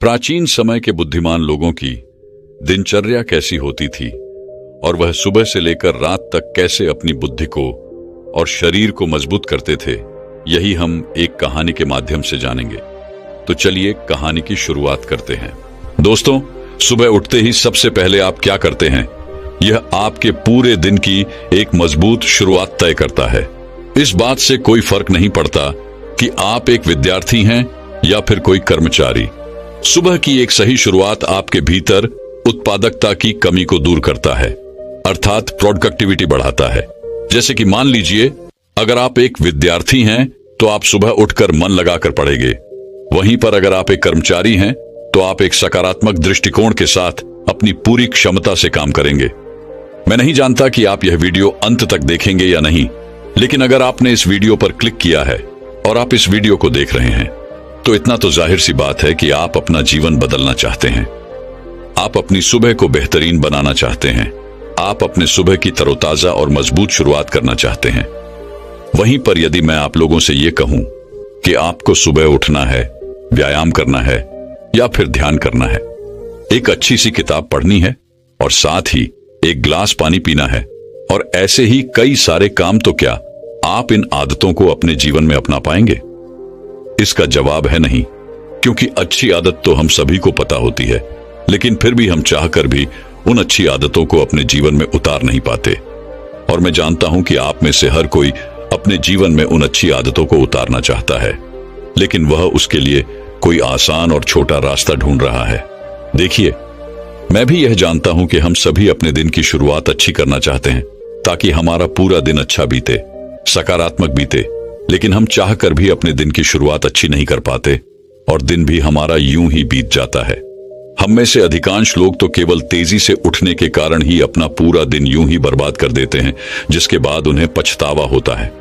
प्राचीन समय के बुद्धिमान लोगों की दिनचर्या कैसी होती थी और वह सुबह से लेकर रात तक कैसे अपनी बुद्धि को और शरीर को मजबूत करते थे, यही हम एक कहानी के माध्यम से जानेंगे। तो चलिए कहानी की शुरुआत करते हैं। दोस्तों, सुबह उठते ही सबसे पहले आप क्या करते हैं? यह आपके पूरे दिन की एक मजबूत शुरुआत तय करता है। इस बात से कोई फर्क नहीं पड़ता कि आप एक विद्यार्थी हैं या फिर कोई कर्मचारी। सुबह की एक सही शुरुआत आपके भीतर उत्पादकता की कमी को दूर करता है, अर्थात प्रोडक्टिविटी बढ़ाता है। जैसे कि मान लीजिए, अगर आप एक विद्यार्थी हैं तो आप सुबह उठकर मन लगाकर पढ़ेंगे। वहीं पर अगर आप एक कर्मचारी हैं तो आप एक सकारात्मक दृष्टिकोण के साथ अपनी पूरी क्षमता से काम करेंगे। मैं नहीं जानता कि आप यह वीडियो अंत तक देखेंगे या नहीं, लेकिन अगर आपने इस वीडियो पर क्लिक किया है और आप इस वीडियो को देख रहे हैं तो इतना तो जाहिर सी बात है कि आप अपना जीवन बदलना चाहते हैं। आप अपनी सुबह को बेहतरीन बनाना चाहते हैं। आप अपने सुबह की तरोताजा और मजबूत शुरुआत करना चाहते हैं। वहीं पर यदि मैं आप लोगों से यह कहूं कि आपको सुबह उठना है, व्यायाम करना है या फिर ध्यान करना है, एक अच्छी सी किताब पढ़नी है और साथ ही एक गिलास पानी पीना है और ऐसे ही कई सारे काम, तो क्या आप इन आदतों को अपने जीवन में अपना पाएंगे? इसका जवाब है नहीं, क्योंकि अच्छी आदत तो हम सभी को पता होती है, लेकिन फिर भी हम चाहकर भी उन अच्छी आदतों को अपने जीवन में उतार नहीं पाते। और मैं जानता हूं कि आप में से हर कोई अपने जीवन में उन अच्छी आदतों को उतारना चाहता है, लेकिन वह उसके लिए कोई आसान और छोटा रास्ता ढूंढ रहा है। देखिए, मैं भी यह जानता हूं कि हम सभी अपने दिन की शुरुआत अच्छी करना चाहते हैं ताकि हमारा पूरा दिन अच्छा बीते, सकारात्मक बीते, लेकिन हम चाहकर भी अपने दिन की शुरुआत अच्छी नहीं कर पाते और दिन भी हमारा यूं ही बीत जाता है। हम में से अधिकांश लोग तो केवल तेजी से उठने के कारण ही अपना पूरा दिन यूं ही बर्बाद कर देते हैं, जिसके बाद उन्हें पछतावा होता है।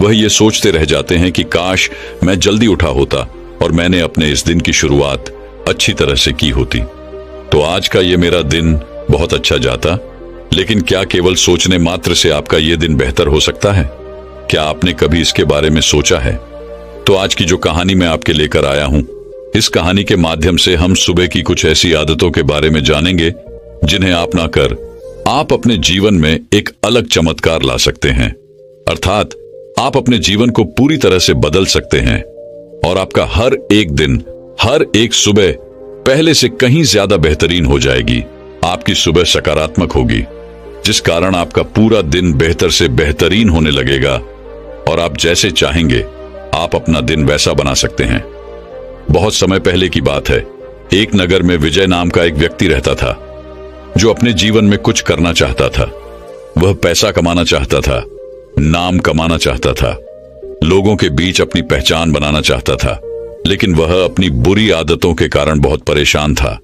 वह ये सोचते रह जाते हैं कि काश मैं जल्दी उठा होता और मैंने अपने इस दिन की शुरुआत अच्छी तरह से की होती, तो आज का ये मेरा दिन बहुत अच्छा जाता। लेकिन क्या केवल सोचने मात्र से आपका ये दिन बेहतर हो सकता है? क्या आपने कभी इसके बारे में सोचा है? तो आज की जो कहानी मैं आपके लेकर आया हूं, इस कहानी के माध्यम से हम सुबह की कुछ ऐसी आदतों के बारे में जानेंगे जिन्हें अपना कर आप अपने जीवन में एक अलग चमत्कार ला सकते हैं। अर्थात आप अपने जीवन को पूरी तरह से बदल सकते हैं और आपका हर एक दिन, हर एक सुबह पहले से कहीं ज्यादा बेहतरीन हो जाएगी। आपकी सुबह सकारात्मक होगी, जिस कारण आपका पूरा दिन बेहतर से बेहतरीन होने लगेगा और आप जैसे चाहेंगे आप अपना दिन वैसा बना सकते हैं। बहुत समय पहले की बात है, एक नगर में विजय नाम का एक व्यक्ति रहता था जो अपने जीवन में कुछ करना चाहता था। वह पैसा कमाना चाहता था, नाम कमाना चाहता था, लोगों के बीच अपनी पहचान बनाना चाहता था, लेकिन वह अपनी बुरी आदतों के कारण बहुत परेशान था।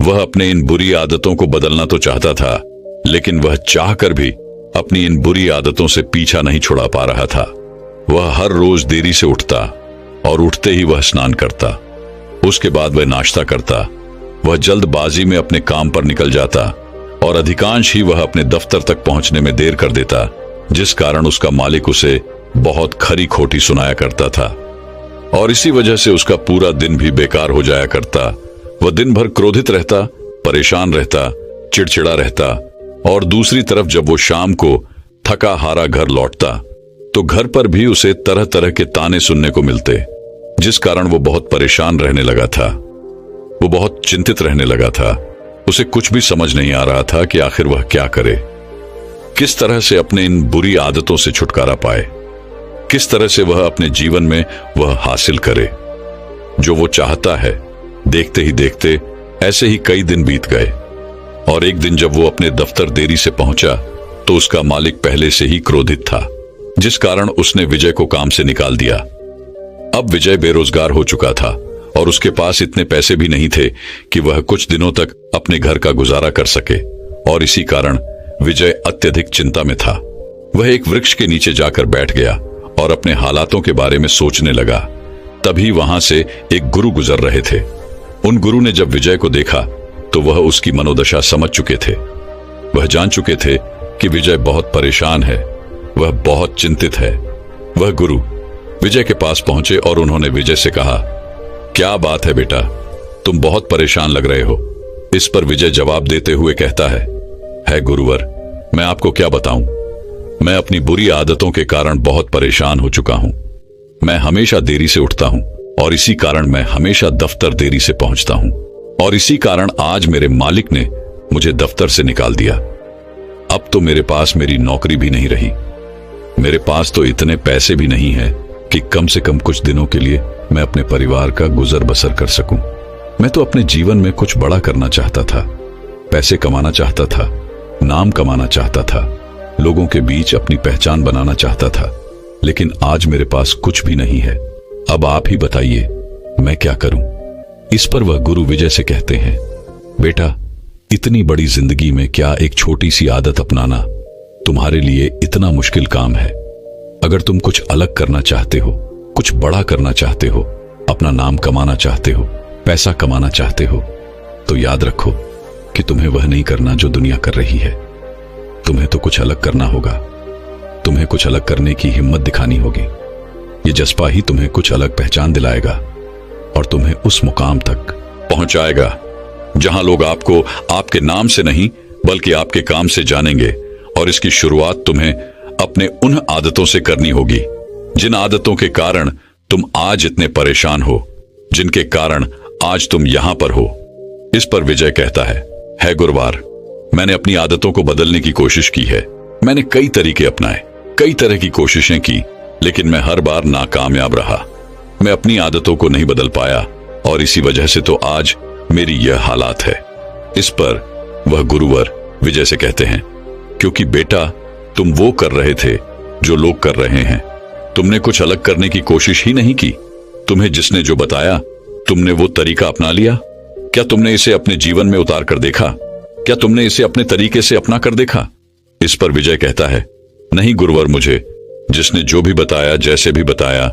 वह अपने इन बुरी आदतों को बदलना तो चाहता था, लेकिन वह चाहकर भी अपनी इन बुरी आदतों से पीछा नहीं छुड़ा पा रहा था। वह हर रोज देरी से उठता और उठते ही वह स्नान करता। उसके बाद वह नाश्ता करता। वह जल्दबाजी में अपने काम पर निकल जाता और अधिकांश ही वह अपने दफ्तर तक पहुंचने में देर कर देता, जिस कारण उसका मालिक उसे बहुत खरी खोटी सुनाया करता था और इसी वजह से उसका पूरा दिन भी बेकार हो जाया करता। वह दिन भर क्रोधित रहता, परेशान रहता, चिड़चिड़ा रहता और दूसरी तरफ जब वो शाम को थका हारा घर लौटता तो घर पर भी उसे तरह तरह के ताने सुनने को मिलते, जिस कारण वो बहुत परेशान रहने लगा था। वो बहुत चिंतित रहने लगा था। उसे कुछ भी समझ नहीं आ रहा था कि आखिर वह क्या करे, किस तरह से अपने इन बुरी आदतों से छुटकारा पाए, किस तरह से वह अपने जीवन में वह हासिल करे जो वो चाहता है। देखते ही देखते ऐसे ही कई दिन बीत गए और एक दिन जब वो अपने दफ्तर देरी से पहुंचा तो उसका मालिक पहले से ही क्रोधित था, जिस कारण उसने विजय को काम से निकाल दिया। अब विजय बेरोजगार हो चुका था और उसके पास इतने पैसे भी नहीं थे कि वह कुछ दिनों तक अपने घर का गुजारा कर सके और इसी कारण विजय अत्यधिक चिंता में था। वह एक वृक्ष के नीचे जाकर बैठ गया और अपने हालातों के बारे में सोचने लगा। तभी वहां से एक गुरु गुजर रहे थे। उन गुरु ने जब विजय को देखा तो वह उसकी मनोदशा समझ चुके थे। वह जान चुके थे कि विजय बहुत परेशान है, वह बहुत चिंतित है। वह गुरु विजय के पास पहुंचे और उन्होंने विजय से कहा, क्या बात है बेटा, तुम बहुत परेशान लग रहे हो। इस पर विजय जवाब देते हुए कहता है गुरुवर, मैं आपको क्या बताऊं। मैं अपनी बुरी आदतों के कारण बहुत परेशान हो चुका हूं। मैं हमेशा देरी से उठता हूं और इसी कारण मैं हमेशा दफ्तर देरी से पहुंचता हूं और इसी कारण आज मेरे मालिक ने मुझे दफ्तर से निकाल दिया। अब तो मेरे पास मेरी नौकरी भी नहीं रही। मेरे पास तो इतने पैसे भी नहीं है कि कम से कम कुछ दिनों के लिए मैं अपने परिवार का गुजर बसर कर सकूं। मैं तो अपने जीवन में कुछ बड़ा करना चाहता था, पैसे कमाना चाहता था, नाम कमाना चाहता था, लोगों के बीच अपनी पहचान बनाना चाहता था, लेकिन आज मेरे पास कुछ भी नहीं है। अब आप ही बताइए मैं क्या करूं। इस पर वह गुरु विजय से कहते हैं, बेटा, इतनी बड़ी जिंदगी में क्या एक छोटी सी आदत अपनाना तुम्हारे लिए इतना मुश्किल काम है। अगर तुम कुछ अलग करना चाहते हो, कुछ बड़ा करना चाहते हो, अपना नाम कमाना चाहते हो, पैसा कमाना चाहते हो, तो याद रखो कि तुम्हें वह नहीं करना जो दुनिया कर रही है। तुम्हें तो कुछ अलग करना होगा। तुम्हें कुछ अलग करने की हिम्मत दिखानी होगी। ये जज्बा ही तुम्हें कुछ अलग पहचान दिलाएगा और तुम्हें उस मुकाम तक पहुंचाएगा जहां लोग आपको आपके नाम से नहीं बल्कि आपके काम से जानेंगे। और इसकी शुरुआत तुम्हें अपने उन आदतों से करनी होगी जिन आदतों के कारण तुम आज इतने परेशान हो, जिनके कारण आज तुम यहां पर हो। इस पर विजय कहता है गुरुवार, मैंने अपनी आदतों को बदलने की कोशिश की है। मैंने कई तरीके अपनाए, कई तरह की कोशिशें की, लेकिन मैं हर बार नाकामयाब रहा। मैं अपनी आदतों को नहीं बदल पाया और इसी वजह से तो आज मेरी यह हालात है। इस पर वह गुरुवर विजय से कहते हैं, क्योंकि बेटा, तुम वो कर रहे थे जो लोग कर रहे हैं। तुमने कुछ अलग करने की कोशिश ही नहीं की। तुम्हें जिसने जो बताया तुमने वो तरीका अपना लिया। क्या तुमने इसे अपने जीवन में उतार कर देखा? क्या तुमने इसे अपने तरीके से अपना कर देखा? इस पर विजय कहता है, नहीं गुरुवर, मुझे जिसने जो भी बताया, जैसे भी बताया,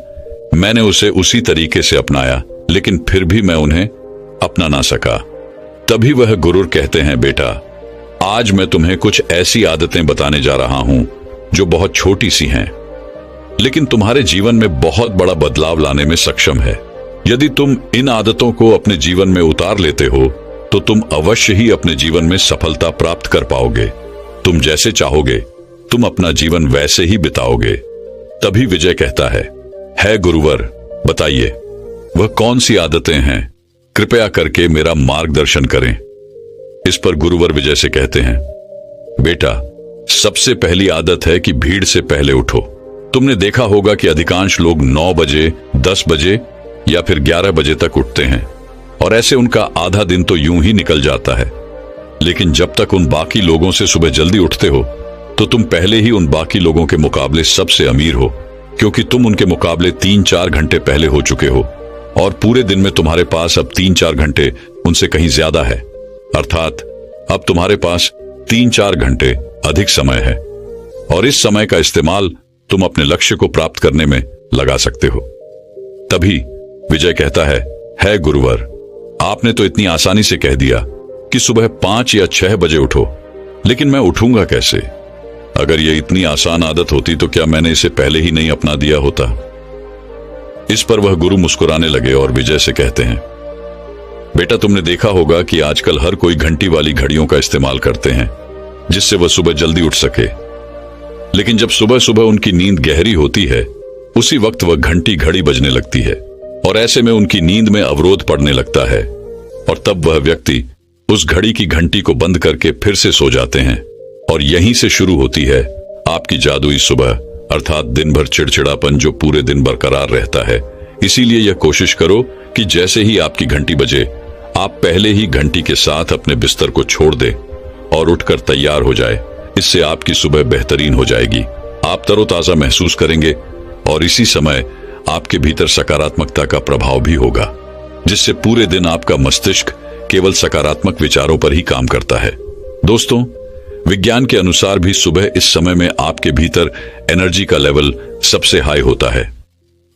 मैंने उसे उसी तरीके से अपनाया, लेकिन फिर भी मैं उन्हें अपना ना सका। तभी वह गुरुवर कहते हैं, बेटा, आज मैं तुम्हें कुछ ऐसी आदतें बताने जा रहा हूं जो बहुत छोटी सी हैं, लेकिन तुम्हारे जीवन में बहुत बड़ा बदलाव लाने में सक्षम है। यदि तुम इन आदतों को अपने जीवन में उतार लेते हो तो तुम अवश्य ही अपने जीवन में सफलता प्राप्त कर पाओगे। तुम जैसे चाहोगे तुम अपना जीवन वैसे ही बिताओगे। तभी विजय कहता है गुरुवर, बताइए वह कौन सी आदतें हैं? कृपया करके मेरा मार्गदर्शन करें। इस पर गुरुवर विजय से कहते हैं, बेटा, सबसे पहली आदत है कि भीड़ से पहले उठो। तुमने देखा होगा कि अधिकांश लोग 9 बजे, 10 बजे या फिर 11 बजे तक उठते हैं और ऐसे उनका आधा दिन तो यूं ही निकल जाता है। लेकिन जब तक उन बाकी लोगों से सुबह जल्दी उठते हो तो तुम पहले ही उन बाकी लोगों के मुकाबले सबसे अमीर हो, क्योंकि तुम उनके मुकाबले 3-4 घंटे पहले हो चुके हो और पूरे दिन में तुम्हारे पास अब 3-4 घंटे उनसे कहीं ज्यादा है। अर्थात अब तुम्हारे पास 3-4 घंटे अधिक समय है और इस समय का इस्तेमाल तुम अपने लक्ष्य को प्राप्त करने में लगा सकते हो। तभी विजय कहता है गुरुवर, आपने तो इतनी आसानी से कह दिया कि सुबह 5 या 6 बजे उठो, लेकिन मैं उठूंगा कैसे? अगर यह इतनी आसान आदत होती तो क्या मैंने इसे पहले ही नहीं अपना दिया होता? इस पर वह गुरु मुस्कुराने लगे और विजय से कहते हैं, बेटा, तुमने देखा होगा कि आजकल हर कोई घंटी वाली घड़ियों का इस्तेमाल करते हैं जिससे वह सुबह जल्दी उठ सके। लेकिन जब सुबह सुबह उनकी नींद गहरी होती है, उसी वक्त वह घंटी घड़ी बजने लगती है और ऐसे में उनकी नींद में अवरोध पड़ने लगता है और तब वह व्यक्ति उस घड़ी की घंटी को बंद करके फिर से सो जाते हैं। और यहीं से शुरू होती है आपकी जादुई सुबह, अर्थात दिन भर चिड़चिड़ापन जो पूरे दिन बरकरार रहता है। इसीलिए यह कोशिश करो कि जैसे ही आपकी घंटी बजे, आप पहले ही घंटी के साथ अपने बिस्तर को छोड़ दे और उठकर तैयार हो जाए। इससे आपकी सुबह बेहतरीन हो जाएगी, आप तरोताजा महसूस करेंगे और इसी समय आपके भीतर सकारात्मकता का प्रभाव भी होगा, जिससे पूरे दिन आपका मस्तिष्क केवल सकारात्मक विचारों पर ही काम करता है। दोस्तों, विज्ञान के अनुसार भी सुबह इस समय में आपके भीतर एनर्जी का लेवल सबसे हाई होता है।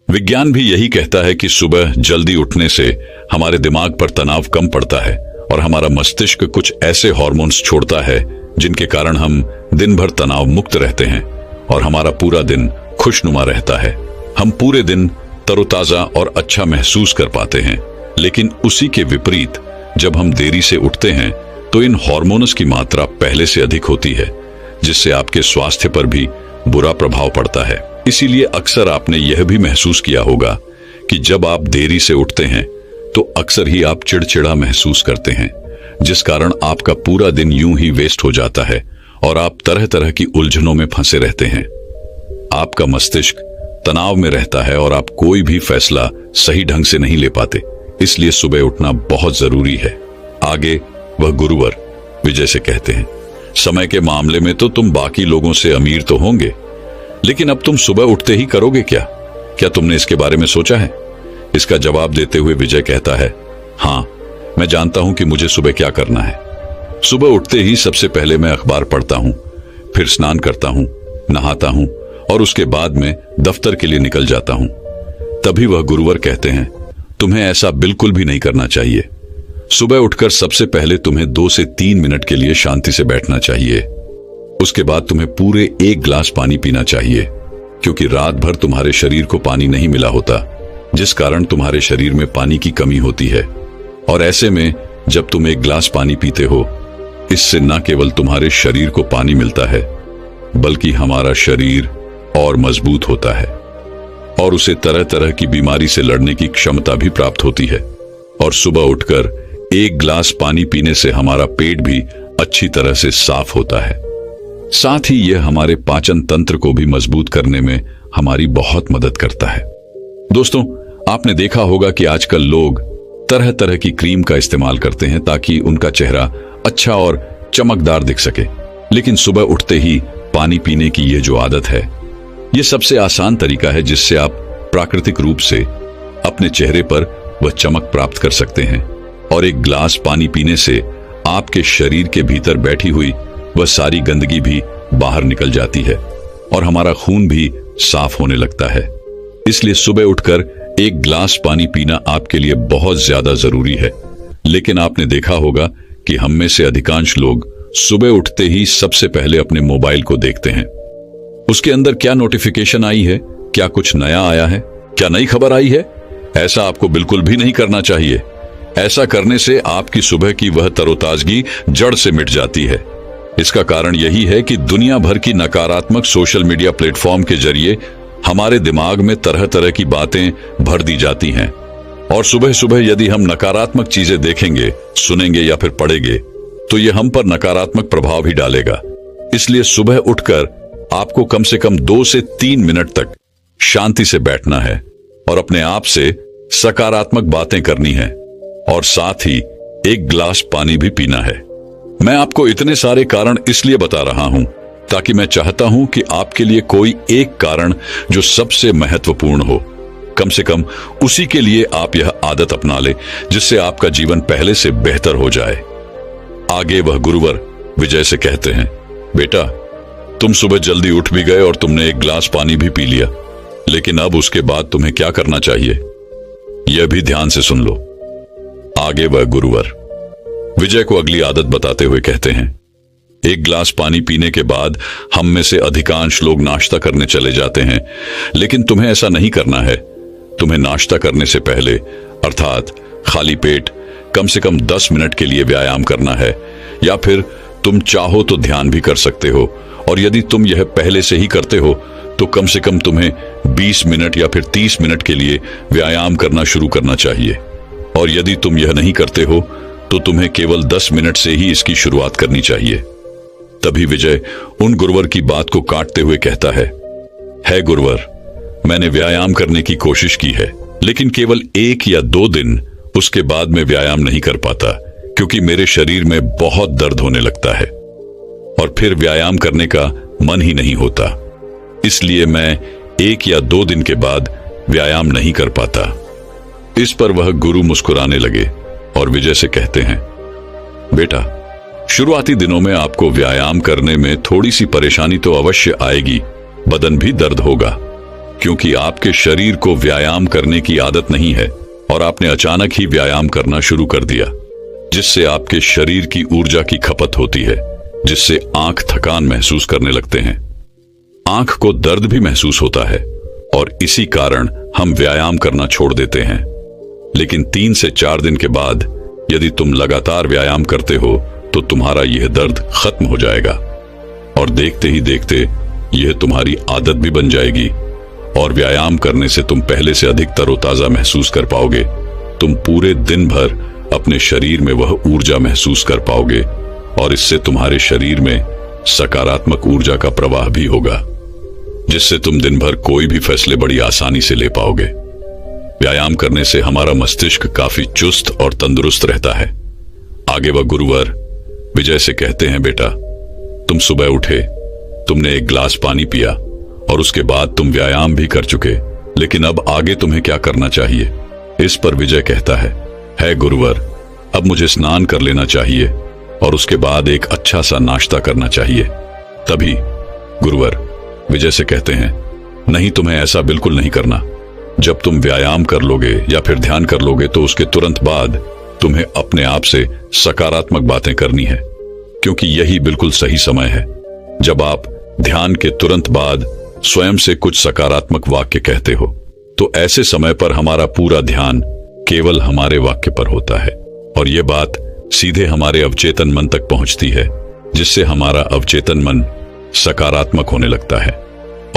विज्ञान भी यही कहता है कि सुबह जल्दी उठने से हमारे दिमाग पर तनाव कम पड़ता है और हमारा मस्तिष्क कुछ ऐसे हार्मोन्स छोड़ता है जिनके कारण हम दिन भर तनाव मुक्त रहते हैं और हमारा पूरा दिन खुशनुमा रहता है। हम पूरे दिन तरोताजा और अच्छा महसूस कर पाते हैं। लेकिन उसी के विपरीत जब हम देरी से उठते हैं तो इन हार्मोन्स की मात्रा पहले से अधिक होती है, जिससे आपके स्वास्थ्य पर भी बुरा प्रभाव पड़ता है। इसीलिए अक्सर आपने यह भी महसूस किया होगा कि जब आप देरी से उठते हैं तो अक्सर ही आप चिड़चिड़ा महसूस करते हैं, जिस कारण आपका पूरा दिन यूं ही वेस्ट हो जाता है और आप तरह तरह की उलझनों में फंसे रहते हैं। आपका मस्तिष्क तनाव में रहता है और आप कोई भी फैसला सही ढंग से नहीं ले पाते। इसलिए सुबह उठना बहुत जरूरी है। आगे वह गुरुवर विजय से कहते हैं, समय के मामले में तो तुम बाकी लोगों से अमीर तो होंगे, लेकिन अब तुम सुबह उठते ही करोगे क्या? क्या तुमने इसके बारे में सोचा है? इसका जवाब देते हुए विजय कहता है, हाँ, मैं जानता हूं कि मुझे सुबह क्या करना है। सुबह उठते ही सबसे पहले मैं अखबार पढ़ता हूं, फिर स्नान करता हूं, नहाता हूं और उसके बाद में दफ्तर के लिए निकल जाता हूं। तभी वह गुरुवर कहते हैं, तुम्हें ऐसा बिल्कुल भी नहीं करना चाहिए। सुबह उठकर सबसे पहले तुम्हें 2 से 3 मिनट के लिए शांति से बैठना चाहिए। उसके बाद तुम्हें पूरे 1 गिलास पानी पीना चाहिए, क्योंकि रात भर तुम्हारे शरीर को पानी नहीं मिला होता, जिस कारण तुम्हारे शरीर में पानी की कमी होती है। और ऐसे में जब तुम 1 गिलास पानी पीते हो, इससे न केवल तुम्हारे शरीर को पानी मिलता है, बल्कि हमारा शरीर और मजबूत होता है और उसे तरह तरह की बीमारी से लड़ने की क्षमता भी प्राप्त होती है। और सुबह उठकर 1 गिलास पानी पीने से हमारा पेट भी अच्छी तरह से साफ होता है। साथ ही यह हमारे पाचन तंत्र को भी मजबूत करने में हमारी बहुत मदद करता है। दोस्तों, आपने देखा होगा कि आजकल लोग तरह तरह की क्रीम का इस्तेमाल करते हैं ताकि उनका चेहरा अच्छा और चमकदार दिख सके, लेकिन सुबह उठते ही पानी पीने की यह जो आदत है, यह सबसे आसान तरीका है जिससे आप प्राकृतिक रूप से अपने चेहरे पर वह चमक प्राप्त कर सकते हैं। और 1 गिलास पानी पीने से आपके शरीर के भीतर बैठी हुई वह सारी गंदगी भी बाहर निकल जाती है और हमारा खून भी साफ होने लगता है। इसलिए सुबह उठकर 1 गिलास पानी पीना आपके लिए बहुत ज्यादा जरूरी है। लेकिन आपने देखा होगा कि हम में से अधिकांश लोग सुबह उठते ही सबसे पहले अपने मोबाइल को देखते हैं। उसके अंदर क्या नोटिफिकेशन आई है, क्या कुछ नया आया है, क्या नई खबर आई है? ऐसा आपको बिल्कुल भी नहीं करना चाहिए। ऐसा करने से आपकी सुबह की वह तरोताजगी जड़ से मिट जाती है। इसका कारण यही है कि दुनिया भर की नकारात्मक सोशल मीडिया प्लेटफॉर्म के जरिए हमारे दिमाग में तरह तरह की बातें भर दी जाती हैं और सुबह सुबह यदि हम नकारात्मक चीजें देखेंगे, सुनेंगे या फिर पढ़ेंगे तो यह हम पर नकारात्मक प्रभाव ही डालेगा। इसलिए सुबह उठकर आपको कम से कम 2 से 3 मिनट तक शांति से बैठना है और अपने आप से सकारात्मक बातें करनी है और साथ ही 1 गिलास पानी भी पीना है। मैं आपको इतने सारे कारण इसलिए बता रहा हूं ताकि मैं चाहता हूं कि आपके लिए कोई एक कारण जो सबसे महत्वपूर्ण हो, कम से कम उसी के लिए आप यह आदत अपना ले जिससे आपका जीवन पहले से बेहतर हो जाए। आगे वह गुरुवर विजय से कहते हैं, बेटा, तुम सुबह जल्दी उठ भी गए और तुमने 1 गिलास पानी भी पी लिया, लेकिन अब उसके बाद तुम्हें क्या करना चाहिए, यह भी ध्यान से सुन लो। आगे वह गुरुवर विजय को अगली आदत बताते हुए कहते हैं, 1 गिलास पानी पीने के बाद हम में से अधिकांश लोग नाश्ता करने चले जाते हैं, लेकिन तुम्हें ऐसा नहीं करना है। तुम्हें नाश्ता करने से पहले अर्थात खाली पेट कम से कम 10 मिनट के लिए व्यायाम करना है, या फिर तुम चाहो तो ध्यान भी कर सकते हो। और यदि तुम यह पहले से ही करते हो तो कम से कम तुम्हें 20 मिनट या फिर 30 मिनट के लिए व्यायाम करना शुरू करना चाहिए। और यदि तुम यह नहीं करते हो तो तुम्हें केवल 10 मिनट से ही इसकी शुरुआत करनी चाहिए। तभी विजय उन गुरुवर की बात को काटते हुए कहता है गुरुवर, मैंने व्यायाम करने की कोशिश की है, लेकिन केवल 1 या 2 दिन, उसके बाद मैं व्यायाम नहीं कर पाता क्योंकि मेरे शरीर में बहुत दर्द होने लगता है और फिर व्यायाम करने का मन ही नहीं होता। इसलिए मैं 1 या 2 दिन के बाद व्यायाम नहीं कर पाता। इस पर वह गुरु मुस्कुराने लगे और विजय से कहते हैं, बेटा, शुरुआती दिनों में आपको व्यायाम करने में थोड़ी सी परेशानी तो अवश्य आएगी, बदन भी दर्द होगा, क्योंकि आपके शरीर को व्यायाम करने की आदत नहीं है और आपने अचानक ही व्यायाम करना शुरू कर दिया, जिससे आपके शरीर की ऊर्जा की खपत होती है, जिससे आंख थकान महसूस करने लगते हैं, आंख को दर्द भी महसूस होता है और इसी कारण हम व्यायाम करना छोड़ देते हैं। लेकिन 3 से 4 दिन के बाद यदि तुम लगातार व्यायाम करते हो तो तुम्हारा यह दर्द खत्म हो जाएगा और देखते ही देखते यह तुम्हारी आदत भी बन जाएगी और व्यायाम करने से तुम पहले से अधिक तरोताजा महसूस कर पाओगे। तुम पूरे दिन भर अपने शरीर में वह ऊर्जा महसूस कर पाओगे और इससे तुम्हारे शरीर में सकारात्मक ऊर्जा का प्रवाह भी होगा, जिससे तुम दिन भर कोई भी फैसले बड़ी आसानी से ले पाओगे। व्यायाम करने से हमारा मस्तिष्क काफी चुस्त और तंदुरुस्त रहता है। आगे वह गुरुवर विजय से कहते हैं, बेटा तुम सुबह उठे, तुमने एक गिलास पानी पिया और उसके बाद तुम व्यायाम भी कर चुके, लेकिन अब आगे तुम्हें क्या करना चाहिए? इस पर विजय कहता है गुरुवर, अब मुझे स्नान कर लेना चाहिए और उसके बाद एक अच्छा सा नाश्ता करना चाहिए। तभी गुरुवर विजय से कहते हैं, नहीं, तुम्हें ऐसा बिल्कुल नहीं करना। जब तुम व्यायाम कर लोगे या फिर ध्यान कर लोगे तो उसके तुरंत बाद तुम्हें अपने आप से सकारात्मक बातें करनी है, क्योंकि यही बिल्कुल सही समय है। जब आप ध्यान के तुरंत बाद स्वयं से कुछ सकारात्मक वाक्य कहते हो तो ऐसे समय पर हमारा पूरा ध्यान केवल हमारे वाक्य पर होता है और यह बात सीधे हमारे अवचेतन मन तक पहुंचती है, जिससे हमारा अवचेतन मन सकारात्मक होने लगता है।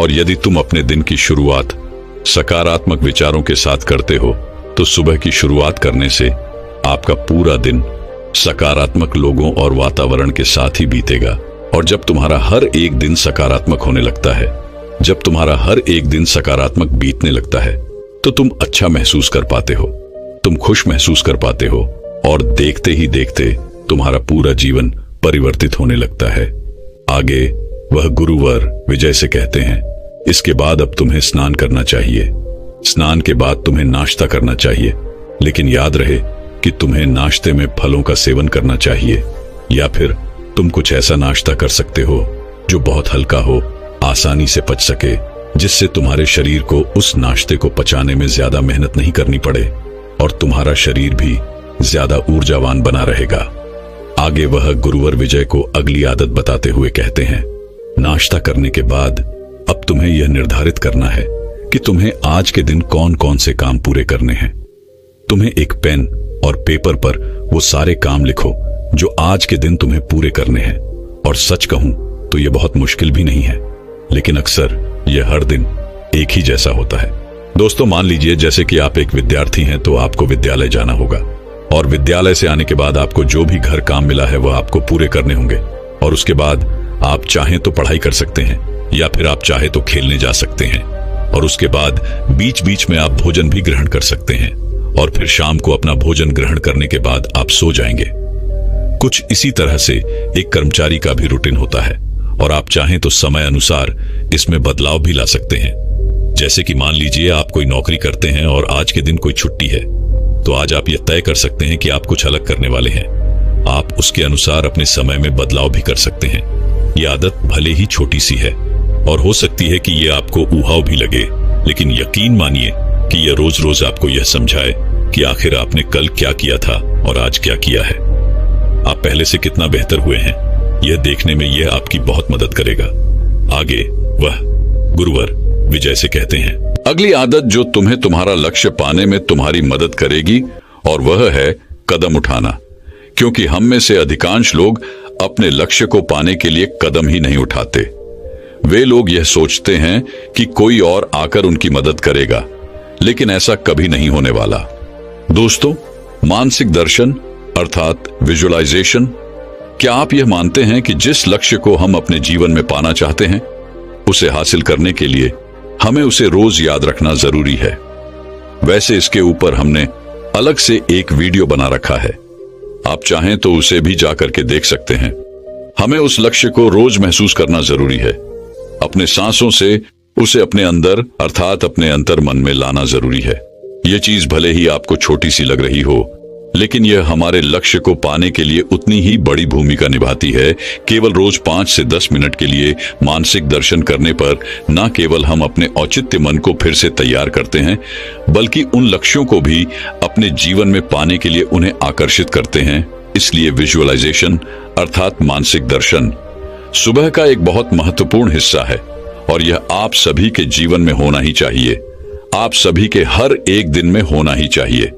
और यदि तुम अपने दिन की शुरुआत सकारात्मक विचारों के साथ करते हो तो सुबह की शुरुआत करने से आपका पूरा दिन सकारात्मक लोगों और वातावरण के साथ ही बीतेगा। और जब तुम्हारा हर एक दिन सकारात्मक होने लगता है, जब तुम्हारा हर एक दिन सकारात्मक बीतने लगता है तो तुम अच्छा महसूस कर पाते हो, तुम खुश महसूस कर पाते हो और देखते ही देखते तुम्हारा पूरा जीवन परिवर्तित होने लगता है। आगे वह गुरुवर विजय से कहते हैं, इसके बाद अब तुम्हें स्नान करना चाहिए। स्नान के बाद तुम्हें नाश्ता करना चाहिए, लेकिन याद रहे कि तुम्हें नाश्ते में फलों का सेवन करना चाहिए या फिर तुम कुछ ऐसा नाश्ता कर सकते हो जो बहुत हल्का हो, आसानी से पच सके, जिससे तुम्हारे शरीर को उस नाश्ते को पचाने में ज्यादा मेहनत नहीं करनी पड़े और तुम्हारा शरीर भी ज्यादा ऊर्जावान बना रहेगा। आगे वह गुरुवर विजय को अगली आदत बताते हुए कहते हैं, नाश्ता करने के बाद अब तुम्हें यह निर्धारित करना है कि तुम्हें आज के दिन कौन कौन से काम पूरे करने हैं। तुम्हें एक पेन और पेपर पर वो सारे काम लिखो जो आज के दिन तुम्हें पूरे करने हैं। और सच कहूं तो यह बहुत मुश्किल भी नहीं है, लेकिन अक्सर यह हर दिन एक ही जैसा होता है। दोस्तों, मान लीजिए जैसे कि आप एक विद्यार्थी हैं तो आपको विद्यालय जाना होगा और विद्यालय से आने के बाद आपको जो भी घर काम मिला है वह आपको पूरे करने होंगे और उसके बाद आप चाहें तो पढ़ाई कर सकते हैं या फिर आप चाहे तो खेलने जा सकते हैं और उसके बाद बीच बीच में आप भोजन भी ग्रहण कर सकते हैं और फिर शाम को अपना भोजन ग्रहण करने के बाद आप सो जाएंगे। कुछ इसी तरह से एक कर्मचारी का भी रूटीन होता है और आप चाहें तो समय अनुसार इसमें बदलाव भी ला सकते हैं। जैसे कि मान लीजिए आप कोई नौकरी करते हैं और आज के दिन कोई छुट्टी है, तो आज आप यह तय कर सकते हैं कि आप कुछ अलग करने वाले हैं। आप उसके अनुसार अपने समय में बदलाव भी कर सकते हैं। यह आदत भले ही छोटी सी है और हो सकती है कि यह आपको ऊहाव भी लगे, लेकिन यकीन मानिए कि यह रोज रोज आपको यह समझाए कि आखिर आपने कल क्या किया था और आज क्या किया है, आप पहले से कितना बेहतर हुए हैं, यह देखने में यह आपकी बहुत मदद करेगा। आगे वह गुरुवर विजय से कहते हैं, अगली आदत जो तुम्हें तुम्हारा लक्ष्य पाने में तुम्हारी मदद करेगी और वह है कदम उठाना, क्योंकि हम में से अधिकांश लोग अपने लक्ष्य को पाने के लिए कदम ही नहीं उठाते। वे लोग यह सोचते हैं कि कोई और आकर उनकी मदद करेगा, लेकिन ऐसा कभी नहीं होने वाला। दोस्तों, मानसिक दर्शन अर्थात विजुअलाइजेशन, क्या आप यह मानते हैं कि जिस लक्ष्य को हम अपने जीवन में पाना चाहते हैं उसे हासिल करने के लिए हमें उसे रोज याद रखना जरूरी है? वैसे इसके ऊपर हमने अलग से एक वीडियो बना रखा है, आप चाहें तो उसे भी जाकर के देख सकते हैं। हमें उस लक्ष्य को रोज महसूस करना जरूरी है, अपने सांसों से उसे अपने अंदर अर्थात अपने अंतर मन में लाना जरूरी है। यह चीज भले ही आपको छोटी सी लग रही हो, लेकिन यह हमारे लक्ष्य को पाने के लिए उतनी ही बड़ी भूमिका निभाती है। केवल रोज 5 से 10 मिनट के लिए मानसिक दर्शन करने पर न केवल हम अपने औचित्य मन को फिर से तैयार करते हैं, बल्कि उन लक्ष्यों को भी अपने जीवन में पाने के लिए उन्हें आकर्षित करते हैं। इसलिए विजुअलाइजेशन अर्थात मानसिक दर्शन सुबह का एक बहुत महत्वपूर्ण हिस्सा है और यह आप सभी के जीवन में होना ही चाहिए, आप सभी के हर एक दिन में होना ही चाहिए।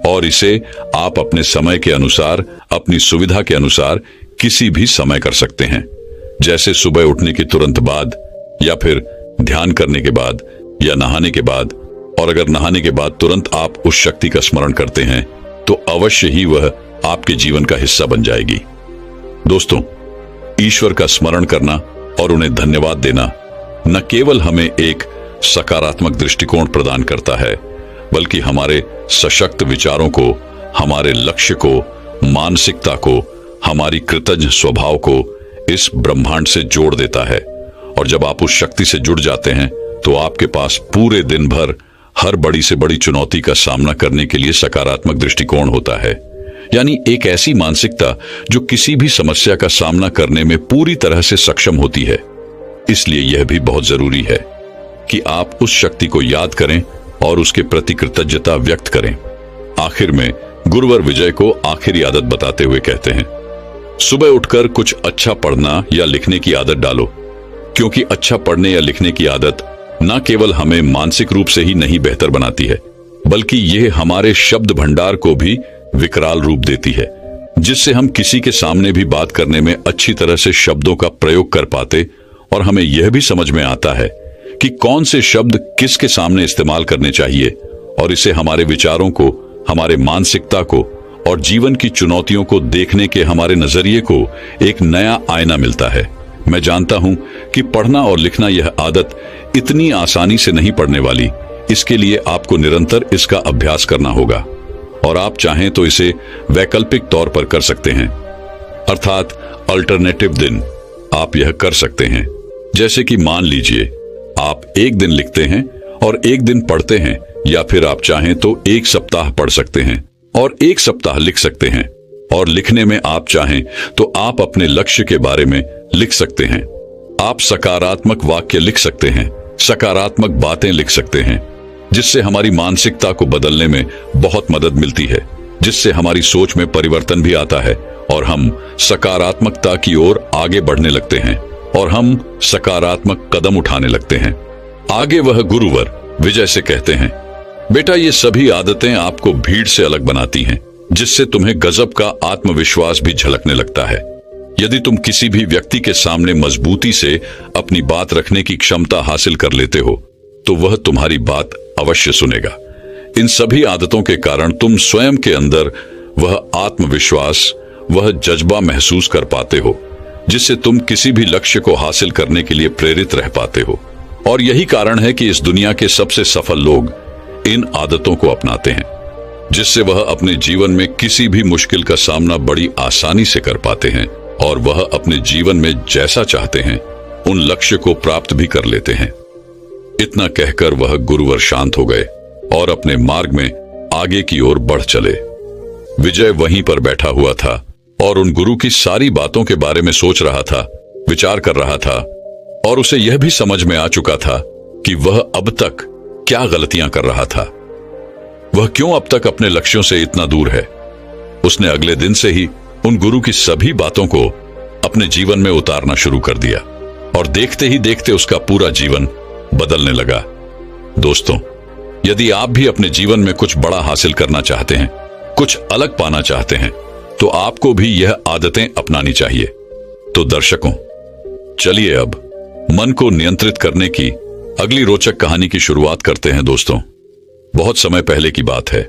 और इसे आप अपने समय के अनुसार, अपनी सुविधा के अनुसार किसी भी समय कर सकते हैं, जैसे सुबह उठने के तुरंत बाद, या फिर ध्यान करने के बाद, या नहाने के बाद। और अगर नहाने के बाद तुरंत आप उस शक्ति का स्मरण करते हैं तो अवश्य ही वह आपके जीवन का हिस्सा बन जाएगी। दोस्तों, ईश्वर का स्मरण करना और उन्हें धन्यवाद देना न केवल हमें एक सकारात्मक दृष्टिकोण प्रदान करता है, बल्कि हमारे सशक्त विचारों को, हमारे लक्ष्य को, मानसिकता को, हमारी कृतज्ञ स्वभाव को इस ब्रह्मांड से जोड़ देता है। और जब आप उस शक्ति से जुड़ जाते हैं तो आपके पास पूरे दिन भर हर बड़ी से बड़ी चुनौती का सामना करने के लिए सकारात्मक दृष्टिकोण होता है। यानी एक ऐसी मानसिकता जो किसी भी समस्या का सामना करने में पूरी तरह से सक्षम होती है। इसलिए यह भी बहुत जरूरी है कि आप उस शक्ति को याद करें और उसके प्रति कृतज्ञता व्यक्त करें। आखिर में गुरुवर विजय को आखिरी आदत बताते हुए कहते हैं, सुबह उठकर कुछ अच्छा पढ़ना या लिखने की आदत डालो, क्योंकि अच्छा पढ़ने या लिखने की आदत न केवल हमें मानसिक रूप से ही नहीं बेहतर बनाती है, बल्कि यह हमारे शब्द भंडार को भी विकराल रूप देती है, जिससे हम किसी के सामने भी बात करने में अच्छी तरह से शब्दों का प्रयोग कर पाते और हमें यह भी समझ में आता है कि कौन से शब्द किसके सामने इस्तेमाल करने चाहिए। और इसे हमारे विचारों को, हमारे मानसिकता को और जीवन की चुनौतियों को देखने के हमारे नजरिए को एक नया आईना मिलता है। मैं जानता हूं कि पढ़ना और लिखना यह आदत इतनी आसानी से नहीं पड़ने वाली। इसके लिए आपको निरंतर इसका अभ्यास करना होगा और आप चाहें तो इसे वैकल्पिक तौर पर कर सकते हैं, अर्थात अल्टरनेटिव दिन आप यह कर सकते हैं। जैसे कि मान लीजिए आप एक दिन लिखते हैं और एक दिन पढ़ते हैं, या फिर आप चाहें तो एक सप्ताह पढ़ सकते हैं और एक सप्ताह लिख सकते हैं। और लिखने में आप चाहें तो आप अपने लक्ष्य के बारे में लिख सकते हैं। आप सकारात्मक वाक्य लिख सकते हैं, सकारात्मक बातें लिख सकते हैं, जिससे हमारी मानसिकता को बदलने में बहुत मदद मिलती है, जिससे हमारी सोच में परिवर्तन भी आता है और हम सकारात्मकता की ओर आगे बढ़ने लगते हैं और हम सकारात्मक कदम उठाने लगते हैं। आगे वह गुरुवर विजय से कहते हैं, बेटा, ये सभी आदतें आपको भीड़ से अलग बनाती हैं, जिससे तुम्हें गजब का आत्मविश्वास भी झलकने लगता है। यदि तुम किसी भी व्यक्ति के सामने मजबूती से अपनी बात रखने की क्षमता हासिल कर लेते हो तो वह तुम्हारी बात अवश्य सुनेगा। इन सभी आदतों के कारण तुम स्वयं के अंदर वह आत्मविश्वास, वह जज्बा महसूस कर पाते हो, जिससे तुम किसी भी लक्ष्य को हासिल करने के लिए प्रेरित रह पाते हो। और यही कारण है कि इस दुनिया के सबसे सफल लोग इन आदतों को अपनाते हैं, जिससे वह अपने जीवन में किसी भी मुश्किल का सामना बड़ी आसानी से कर पाते हैं और वह अपने जीवन में जैसा चाहते हैं उन लक्ष्य को प्राप्त भी कर लेते हैं। इतना कहकर वह गुरुवर शांत हो गए और अपने मार्ग में आगे की ओर बढ़ चले। विजय वहीं पर बैठा हुआ था और उन गुरु की सारी बातों के बारे में सोच रहा था, विचार कर रहा था, और उसे यह भी समझ में आ चुका था कि वह अब तक क्या गलतियां कर रहा था। वह क्यों अब तक अपने लक्ष्यों से इतना दूर है। उसने अगले दिन से ही उन गुरु की सभी बातों को अपने जीवन में उतारना शुरू कर दिया और देखते ही देखते उसका पूरा जीवन बदलने लगा। दोस्तों, यदि आप भी अपने जीवन में कुछ बड़ा हासिल करना चाहते हैं, कुछ अलग पाना चाहते हैं, तो आपको भी यह आदतें अपनानी चाहिए। तो दर्शकों, चलिए अब मन को नियंत्रित करने की अगली रोचक कहानी की शुरुआत करते हैं। दोस्तों, बहुत समय पहले की बात है।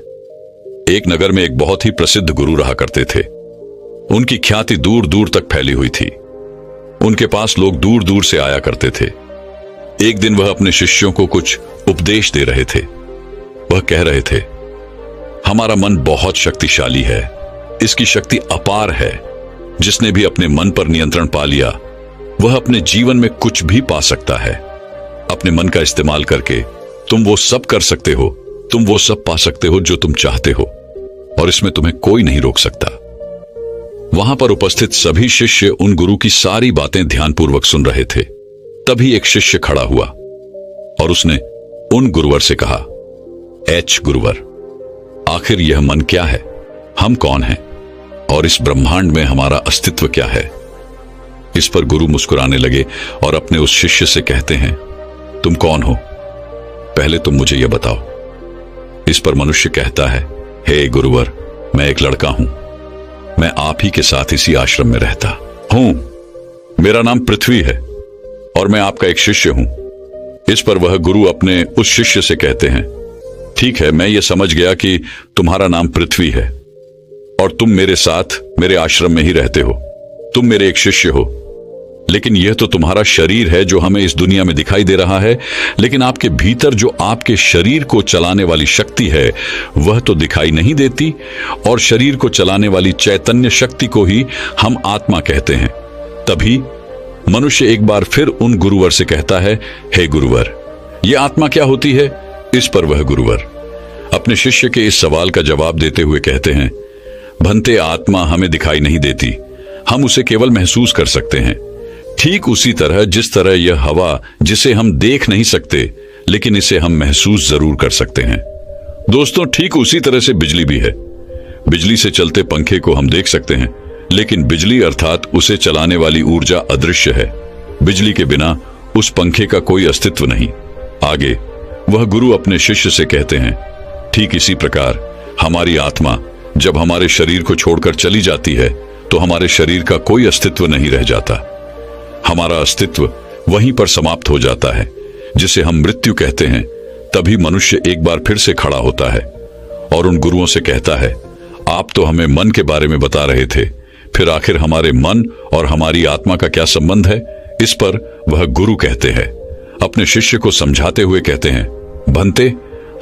एक नगर में एक बहुत ही प्रसिद्ध गुरु रहा करते थे। उनकी ख्याति दूर दूर तक फैली हुई थी। उनके पास लोग दूर दूर से आया करते थे। एक दिन वह अपने शिष्यों को कुछ उपदेश दे रहे थे। वह कह रहे थे, हमारा मन बहुत शक्तिशाली है, इसकी शक्ति अपार है। जिसने भी अपने मन पर नियंत्रण पा लिया वह अपने जीवन में कुछ भी पा सकता है। अपने मन का इस्तेमाल करके तुम वो सब कर सकते हो, तुम वो सब पा सकते हो जो तुम चाहते हो, और इसमें तुम्हें कोई नहीं रोक सकता। वहां पर उपस्थित सभी शिष्य उन गुरु की सारी बातें ध्यानपूर्वक सुन रहे थे। तभी एक शिष्य खड़ा हुआ और उसने उन गुरुवर से कहा, गुरुवर, आखिर यह मन क्या है? हम कौन हैं? और इस ब्रह्मांड में हमारा अस्तित्व क्या है? इस पर गुरु मुस्कुराने लगे और अपने उस शिष्य से कहते हैं, तुम कौन हो? पहले तुम मुझे यह बताओ। इस पर मनुष्य कहता है, हे गुरुवर, मैं एक लड़का हूं। मैं आप ही के साथ इसी आश्रम में रहता हूं। मेरा नाम पृथ्वी है और मैं आपका एक शिष्य हूं। इस पर वह गुरु अपने उस शिष्य से कहते हैं, ठीक है, मैं ये समझ गया कि तुम्हारा नाम पृथ्वी है और तुम मेरे साथ मेरे आश्रम में ही रहते हो। तुम मेरे एक शिष्य हो, लेकिन यह तो तुम्हारा शरीर है जो हमें इस दुनिया में दिखाई दे रहा है, लेकिन आपके भीतर जो आपके शरीर को चलाने वाली शक्ति है वह तो दिखाई नहीं देती, और शरीर को चलाने वाली चैतन्य शक्ति को ही हम आत्मा कहते हैं। तभी मनुष्य एक बार फिर उन गुरुवर से कहता है, हे गुरुवर, यह आत्मा क्या होती है? इस पर वह गुरुवर अपने शिष्य के इस सवाल का जवाब देते हुए कहते हैं, भंते, आत्मा हमें दिखाई नहीं देती, हम उसे केवल महसूस कर सकते हैं। ठीक उसी तरह जिस तरह यह हवा, जिसे हम देख नहीं सकते लेकिन इसे हम महसूस जरूर कर सकते हैं। दोस्तों, ठीक उसी तरह से बिजली भी है। बिजली से चलते पंखे को हम देख सकते हैं, लेकिन बिजली अर्थात उसे चलाने वाली ऊर्जा अदृश्य है। बिजली के बिना उस पंखे का कोई अस्तित्व नहीं। आगे वह गुरु अपने शिष्य से कहते हैं, ठीक इसी प्रकार हमारी आत्मा जब हमारे शरीर को छोड़कर चली जाती है तो हमारे शरीर का कोई अस्तित्व नहीं रह जाता। हमारा अस्तित्व वहीं पर समाप्त हो जाता है, जिसे हम मृत्यु कहते हैं। तभी मनुष्य एक बार फिर से खड़ा होता है और उन गुरुओं से कहता है, आप तो हमें मन के बारे में बता रहे थे, फिर आखिर हमारे मन और हमारी आत्मा का क्या संबंध है? इस पर वह गुरु कहते हैं, अपने शिष्य को समझाते हुए कहते हैं, भंते,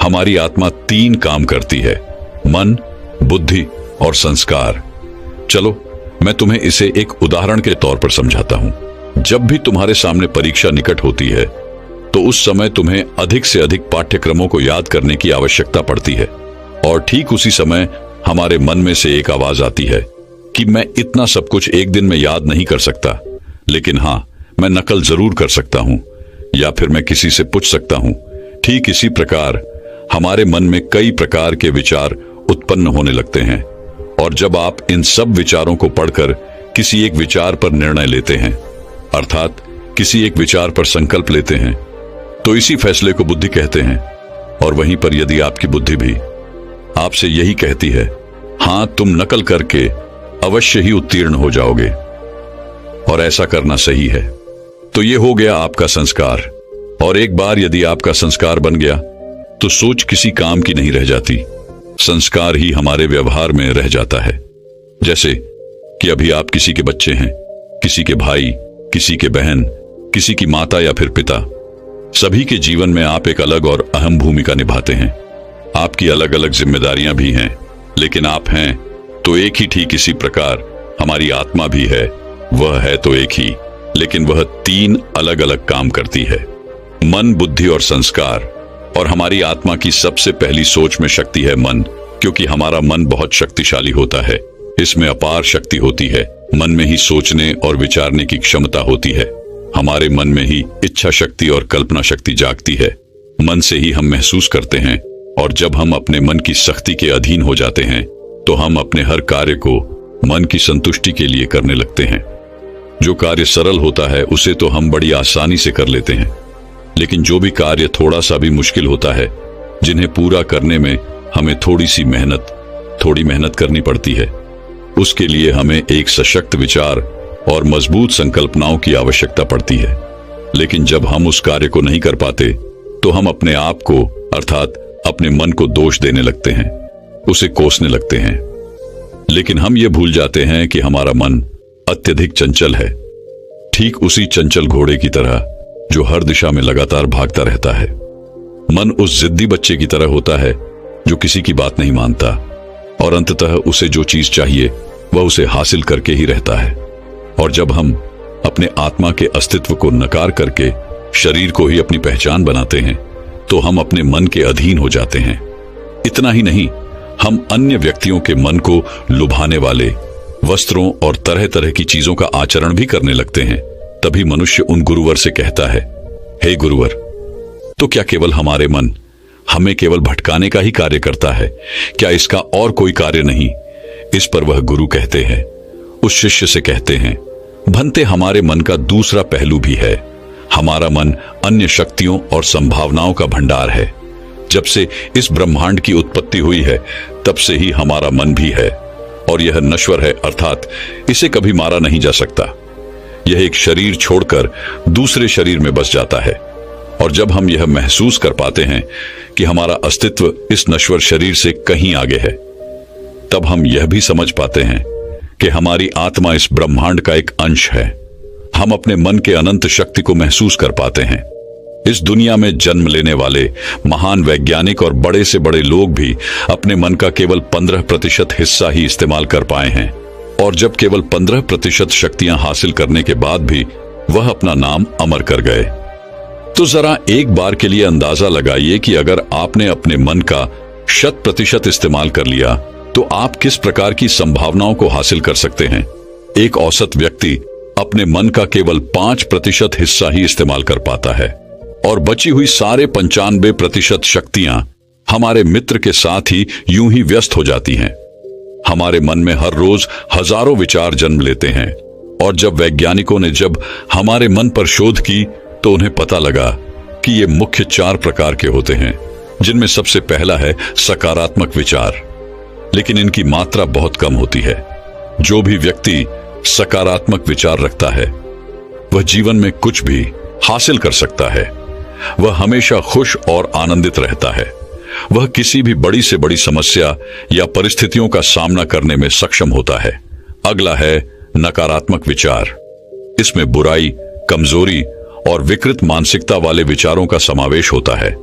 हमारी आत्मा 3 काम करती है, मन, बुद्धि और संस्कार। चलो मैं तुम्हें इसे एक उदाहरण के तौर पर समझाता हूं। जब भी तुम्हारे सामने परीक्षा निकट होती है तो उस समय तुम्हें अधिक से अधिक पाठ्यक्रमों को याद करने की आवश्यकता पड़ती है, और ठीक उसी समय हमारे मन में से एक आवाज आती है कि मैं इतना सब कुछ एक दिन में याद नहीं कर सकता, लेकिन हां, मैं नकल जरूर कर सकता हूं, या फिर मैं किसी से पूछ सकता हूं। ठीक इसी प्रकार हमारे मन में कई प्रकार के विचार उत्पन्न होने लगते हैं, और जब आप इन सब विचारों को पढ़कर किसी एक विचार पर निर्णय लेते हैं, अर्थात किसी एक विचार पर संकल्प लेते हैं, तो इसी फैसले को बुद्धि कहते हैं। और वहीं पर यदि आपकी बुद्धि भी आपसे यही कहती है, हां, तुम नकल करके अवश्य ही उत्तीर्ण हो जाओगे और ऐसा करना सही है, तो ये हो गया आपका संस्कार। और एक बार यदि आपका संस्कार बन गया तो सोच किसी काम की नहीं रह जाती, संस्कार ही हमारे व्यवहार में रह जाता है। जैसे कि अभी आप किसी के बच्चे हैं, किसी के भाई, किसी के बहन, किसी की माता या फिर पिता, सभी के जीवन में आप एक अलग और अहम भूमिका निभाते हैं। आपकी अलग अलग जिम्मेदारियां भी हैं, लेकिन आप हैं तो एक ही। ठीक इसी प्रकार हमारी आत्मा भी है, वह है तो एक ही, लेकिन वह 3 अलग अलग काम करती है, मन, बुद्धि और संस्कार। और हमारी आत्मा की सबसे पहली सोच में शक्ति है मन, क्योंकि हमारा मन बहुत शक्तिशाली होता है। इसमें अपार शक्ति होती है। मन में ही सोचने और विचारने की क्षमता होती है। हमारे मन में ही इच्छा शक्ति और कल्पना शक्ति जागती है। मन से ही हम महसूस करते हैं, और जब हम अपने मन की सख्ती के अधीन हो जाते हैं तो हम अपने हर कार्य को मन की संतुष्टि के लिए करने लगते हैं। जो कार्य सरल होता है उसे तो हम बड़ी आसानी से कर लेते हैं, लेकिन जो भी कार्य थोड़ा सा भी मुश्किल होता है, जिन्हें पूरा करने में हमें थोड़ी मेहनत करनी पड़ती है, उसके लिए हमें एक सशक्त विचार और मजबूत संकल्पनाओं की आवश्यकता पड़ती है। लेकिन जब हम उस कार्य को नहीं कर पाते तो हम अपने आप को, अर्थात अपने मन को दोष देने लगते हैं, उसे कोसने लगते हैं। लेकिन हम ये भूल जाते हैं कि हमारा मन अत्यधिक चंचल है, ठीक उसी चंचल घोड़े की तरह जो हर दिशा में लगातार भागता रहता है। मन उस जिद्दी बच्चे की तरह होता है जो किसी की बात नहीं मानता, और अंततः उसे जो चीज चाहिए वह उसे हासिल करके ही रहता है। और जब हम अपने आत्मा के अस्तित्व को नकार करके शरीर को ही अपनी पहचान बनाते हैं तो हम अपने मन के अधीन हो जाते हैं। इतना ही नहीं, हम अन्य व्यक्तियों के मन को लुभाने वाले वस्त्रों और तरह तरह की चीजों का आचरण भी करने लगते हैं। तभी मनुष्य उन गुरुवर से कहता है, हे गुरुवर, तो क्या केवल हमारे मन हमें केवल भटकाने का ही कार्य करता है? क्या इसका और कोई कार्य नहीं? इस पर वह गुरु कहते हैं, उस शिष्य से कहते हैं, भंते, हमारे मन का दूसरा पहलू भी है। हमारा मन अन्य शक्तियों और संभावनाओं का भंडार है। जब से इस ब्रह्मांड की उत्पत्ति हुई है तब से ही हमारा मन भी है, और यह नश्वर है, अर्थात इसे कभी मारा नहीं जा सकता। यह एक शरीर छोड़कर दूसरे शरीर में बस जाता है, और जब हम यह महसूस कर पाते हैं कि हमारा अस्तित्व इस नश्वर शरीर से कहीं आगे है, तब हम यह भी समझ पाते हैं कि हमारी आत्मा इस ब्रह्मांड का एक अंश है। हम अपने मन के अनंत शक्ति को महसूस कर पाते हैं। इस दुनिया में जन्म लेने वाले महान वैज्ञानिक और बड़े से बड़े लोग भी अपने मन का केवल 15% हिस्सा ही इस्तेमाल कर पाए हैं, और जब केवल 15% शक्तियां हासिल करने के बाद भी वह अपना नाम अमर कर गए। तो जरा एक बार के लिए अंदाजा लगाइए कि अगर आपने अपने मन का 100% इस्तेमाल कर लिया तो आप किस प्रकार की संभावनाओं को हासिल कर सकते हैं। एक औसत व्यक्ति अपने मन का केवल 5% हिस्सा ही इस्तेमाल कर पाता है, और बची हुई सारे 95% शक्तियां हमारे मित्र के साथ ही यूं ही व्यस्त हो जाती हैं। हमारे मन में हर रोज हजारों विचार जन्म लेते हैं, और जब वैज्ञानिकों ने हमारे मन पर शोध की तो उन्हें पता लगा कि ये मुख्य 4 प्रकार के होते हैं, जिनमें सबसे पहला है सकारात्मक विचार। लेकिन इनकी मात्रा बहुत कम होती है। जो भी व्यक्ति सकारात्मक विचार रखता है वह जीवन में कुछ भी हासिल कर सकता है। वह हमेशा खुश और आनंदित रहता है। वह किसी भी बड़ी से बड़ी समस्या या परिस्थितियों का सामना करने में सक्षम होता है। अगला है नकारात्मक विचार। इसमें बुराई, कमजोरी और विकृत मानसिकता वाले विचारों का समावेश होता है।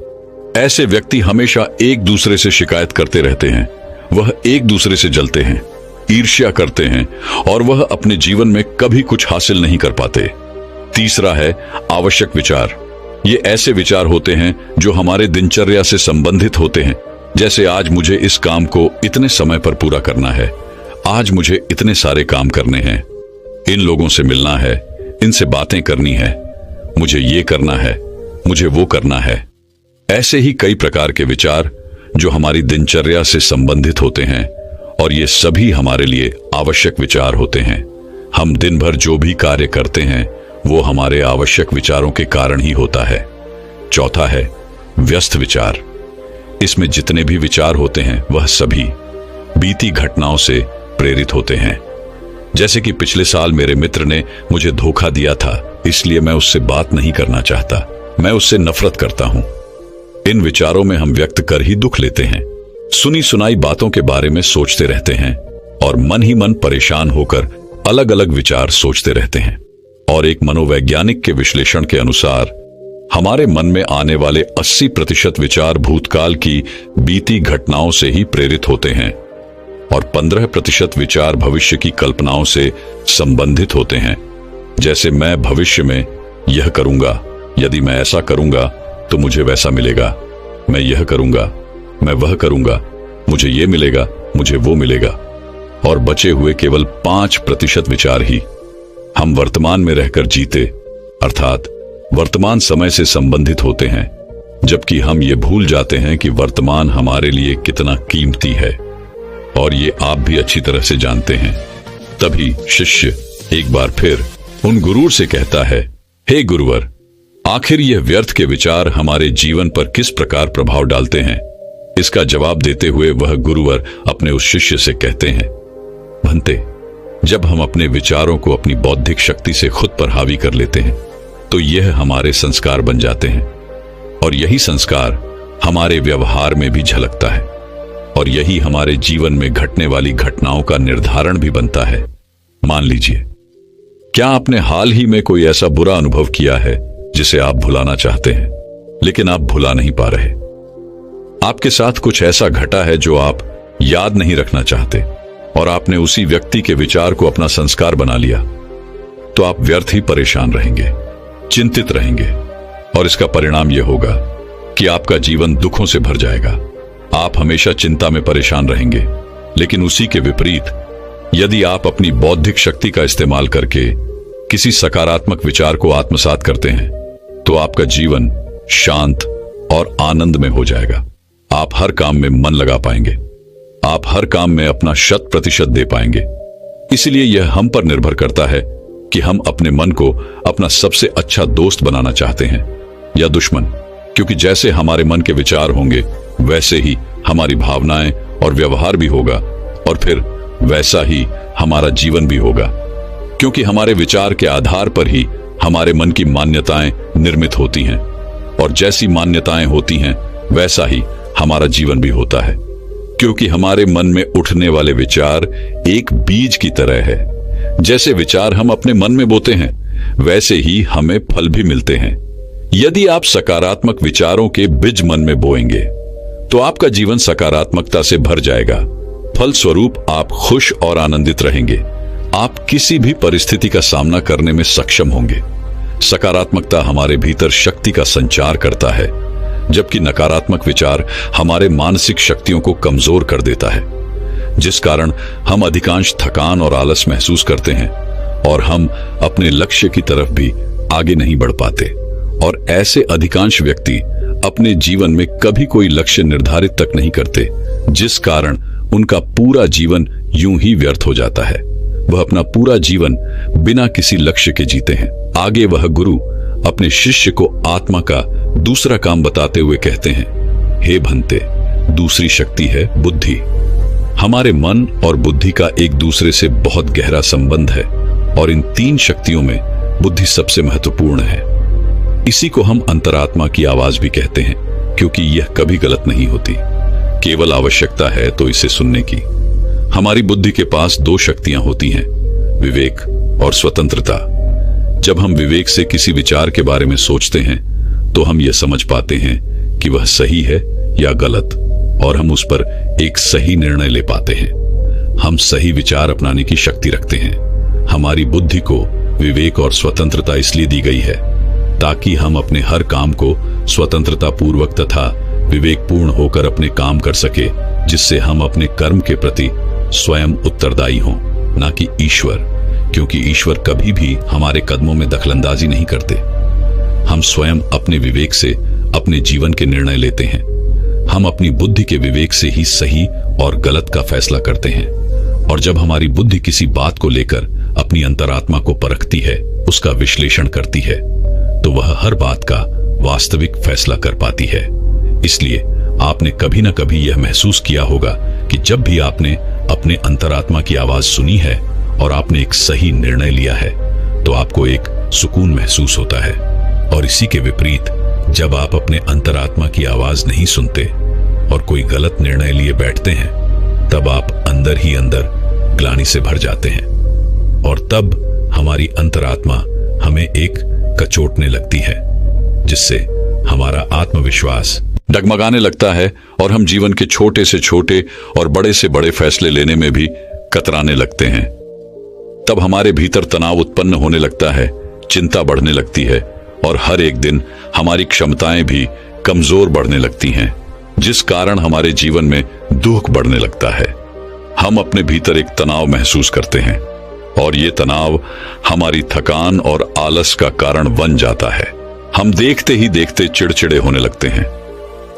ऐसे व्यक्ति हमेशा एक दूसरे से शिकायत करते रहते हैं। वह एक दूसरे से जलते हैं, ईर्ष्या करते हैं, और वह अपने जीवन में कभी कुछ हासिल नहीं कर पाते। तीसरा है आवश्यक विचार। ये ऐसे विचार होते हैं जो हमारे दिनचर्या से संबंधित होते हैं, जैसे आज मुझे इस काम को इतने समय पर पूरा करना है, आज मुझे इतने सारे काम करने हैं, इन लोगों से मिलना है, इनसे बातें करनी है, मुझे ये करना है, मुझे वो करना है। ऐसे ही कई प्रकार के विचार जो हमारी दिनचर्या से संबंधित होते हैं, और ये सभी हमारे लिए आवश्यक विचार होते हैं। हम दिन भर जो भी कार्य करते हैं वो हमारे आवश्यक विचारों के कारण ही होता है। चौथा है व्यस्त विचार। इसमें जितने भी विचार होते हैं वह सभी बीती घटनाओं से प्रेरित होते हैं। जैसे कि पिछले साल मेरे मित्र ने मुझे धोखा दिया था, इसलिए मैं उससे बात नहीं करना चाहता, मैं उससे नफरत करता हूं। इन विचारों में हम व्यक्त कर ही दुख लेते हैं, सुनी सुनाई बातों के बारे में सोचते रहते हैं, और मन ही मन परेशान होकर अलग अलग विचार सोचते रहते हैं। और एक मनोवैज्ञानिक के विश्लेषण के अनुसार हमारे मन में आने वाले 80% विचार भूतकाल की बीती घटनाओं से ही प्रेरित होते हैं, और 15% विचार भविष्य की कल्पनाओं से संबंधित होते हैं। जैसे मैं भविष्य में यह करूंगा, यदि मैं ऐसा करूंगा तो मुझे वैसा मिलेगा, मैं यह करूंगा, मैं वह करूंगा, मुझे ये मिलेगा, मुझे वो मिलेगा। और बचे हुए केवल 5% विचार ही हम वर्तमान में रहकर जीते, अर्थात वर्तमान समय से संबंधित होते हैं, जबकि हम ये भूल जाते हैं कि वर्तमान हमारे लिए कितना कीमती है, और ये आप भी अच्छी तरह से जानते हैं। तभी शिष्य एक बार फिर उन गुरुर से कहता है, हे गुरुवर, आखिर यह व्यर्थ के विचार हमारे जीवन पर किस प्रकार प्रभाव डालते हैं? इसका जवाब देते हुए वह गुरुवर अपने उस शिष्य से कहते हैं, भंते, जब हम अपने विचारों को अपनी बौद्धिक शक्ति से खुद पर हावी कर लेते हैं तो यह हमारे संस्कार बन जाते हैं, और यही संस्कार हमारे व्यवहार में भी झलकता है, और यही हमारे जीवन में घटने वाली घटनाओं का निर्धारण भी बनता है। मान लीजिए, क्या आपने हाल ही में कोई ऐसा बुरा अनुभव किया है जिसे आप भुलाना चाहते हैं लेकिन आप भुला नहीं पा रहे? आपके साथ कुछ ऐसा घटा है जो आप याद नहीं रखना चाहते, और आपने उसी व्यक्ति के विचार को अपना संस्कार बना लिया, तो आप व्यर्थ ही परेशान रहेंगे, चिंतित रहेंगे, और इसका परिणाम यह होगा कि आपका जीवन दुखों से भर जाएगा। आप हमेशा चिंता में परेशान रहेंगे। लेकिन उसी के विपरीत, यदि आप अपनी बौद्धिक शक्ति का इस्तेमाल करके किसी सकारात्मक विचार को आत्मसात करते हैं तो आपका जीवन शांत और आनंद में हो जाएगा। आप हर काम में मन लगा पाएंगे, आप हर काम में अपना 100% दे पाएंगे। इसलिए यह हम पर निर्भर करता है कि हम अपने मन को अपना सबसे अच्छा दोस्त बनाना चाहते हैं या दुश्मन, क्योंकि जैसे हमारे मन के विचार होंगे वैसे ही हमारी भावनाएं और व्यवहार भी होगा, और फिर वैसा ही हमारा जीवन भी होगा, क्योंकि हमारे विचार के आधार पर ही हमारे मन की मान्यताएं निर्मित होती हैं, और जैसी मान्यताएं होती हैं वैसा ही हमारा जीवन भी होता है। क्योंकि हमारे मन में उठने वाले विचार एक बीज की तरह है। जैसे विचार हम अपने मन में बोते हैं, वैसे ही हमें फल भी मिलते हैं। यदि आप सकारात्मक विचारों के बीज मन में बोएंगे तो आपका जीवन सकारात्मकता से भर जाएगा। फलस्वरूप आप खुश और आनंदित रहेंगे। आप किसी भी परिस्थिति का सामना करने में सक्षम होंगे। सकारात्मकता हमारे भीतर शक्ति का संचार करता है, जबकि नकारात्मक विचार हमारे मानसिक शक्तियों को कमजोर कर देता है, जिस कारण हम अधिकांश थकान और आलस महसूस करते हैं और हम अपने लक्ष्य की तरफ भी आगे नहीं बढ़ पाते। और ऐसे अधिकांश व्यक्ति अपने जीवन में कभी कोई लक्ष्य निर्धारित तक नहीं करते, जिस कारण उनका पूरा जीवन यूं ही व्यर्थ हो जाता है। वह अपना पूरा जीवन बिना किसी लक्ष्य के जीते हैं। आगे वह गुरु अपने शिष्य को आत्मा का दूसरा काम बताते हुए कहते हैं, हे भंते, दूसरी शक्ति है बुद्धि। हमारे मन और बुद्धि का एक दूसरे से बहुत गहरा संबंध है, और इन तीन शक्तियों में बुद्धि सबसे महत्वपूर्ण है। इसी को हम अंतरात्मा की आवाज भी कहते हैं, क्योंकि यह कभी गलत नहीं होती। केवल आवश्यकता है तो इसे सुनने की। हमारी बुद्धि के पास दो शक्तियां होती हैं, विवेक और स्वतंत्रता। जब हम विवेक से किसी विचार के बारे में सोचते हैं तो हम यह समझ पाते हैं कि वह सही है या गलत, और हम उस पर एक सही निर्णय ले पाते हैं। हम सही विचार अपनाने की शक्ति रखते हैं। हमारी बुद्धि को विवेक और स्वतंत्रता इसलिए दी गई है ताकि हम अपने हर काम को स्वतंत्रता पूर्वक तथा विवेकपूर्ण होकर अपने काम कर सके, जिससे हम अपने कर्म के प्रति स्वयं उत्तरदायी हों, ना कि ईश्वर, क्योंकि ईश्वर कभी भी हमारे कदमों में दखलंदाजी नहीं करते। हम स्वयं अपने विवेक से अपने जीवन के निर्णय लेते हैं। हम अपनी बुद्धि के विवेक से ही सही और गलत का फैसला करते हैं, और जब हमारी बुद्धि किसी बात को लेकर अपनी अंतरात्मा को परखती है, उसका विश्लेषण करती है, तो वह हर बात का वास्तविक फैसला कर पाती है। इसलिए आपने कभी न कभी यह महसूस किया होगा कि जब भी आपने अपने अंतरात्मा की आवाज सुनी है और आपने एक सही निर्णय लिया है, तो आपको एक सुकून महसूस होता है। और इसी के विपरीत जब आप अपने अंतरात्मा की आवाज नहीं सुनते और कोई गलत निर्णय लिए बैठते हैं, तब आप अंदर ही अंदर ग्लानि से भर जाते हैं, और तब हमारी अंतरात्मा हमें एक कचोटने लगती है, जिससे हमारा आत्मविश्वास डगमगाने लगता है और हम जीवन के छोटे से छोटे और बड़े से बड़े फैसले लेने में भी कतराने लगते हैं। तब हमारे भीतर तनाव उत्पन्न होने लगता है, चिंता बढ़ने लगती है, और हर एक दिन हमारी क्षमताएं भी कमजोर बढ़ने लगती हैं, जिस कारण हमारे जीवन में दुख बढ़ने लगता है। हम अपने भीतर एक तनाव महसूस करते हैं, और ये तनाव हमारी थकान और आलस का कारण बन जाता है। हम देखते ही देखते चिड़चिड़े होने लगते हैं।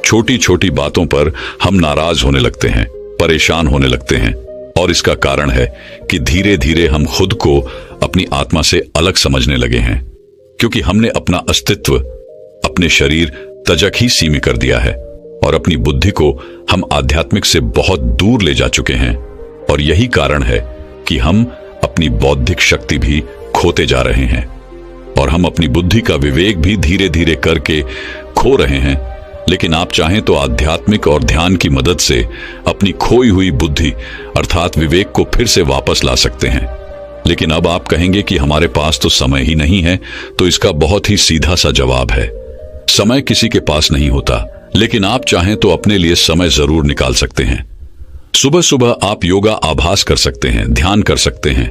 छोटी छोटी बातों पर हम नाराज होने लगते हैं, परेशान होने लगते हैं, और इसका कारण है कि धीरे धीरे हम खुद को अपनी आत्मा से अलग समझने लगे हैं, क्योंकि हमने अपना अस्तित्व अपने शरीर तजक ही सीमित कर दिया है, और अपनी बुद्धि को हम आध्यात्मिक से बहुत दूर ले जा चुके हैं। और यही कारण है कि हम अपनी बौद्धिक शक्ति भी खोते जा रहे हैं, और हम अपनी बुद्धि का विवेक भी धीरे धीरे करके खो रहे हैं। लेकिन आप चाहें तो आध्यात्मिक और ध्यान की मदद से अपनी खोई हुई बुद्धि अर्थात विवेक को फिर से वापस ला सकते हैं। लेकिन अब आप कहेंगे कि हमारे पास तो समय ही नहीं है, तो इसका बहुत ही सीधा सा जवाब है, समय किसी के पास नहीं होता, लेकिन आप चाहें तो अपने लिए समय जरूर निकाल सकते हैं। सुबह सुबह आप योगा आभास कर सकते हैं, ध्यान कर सकते हैं,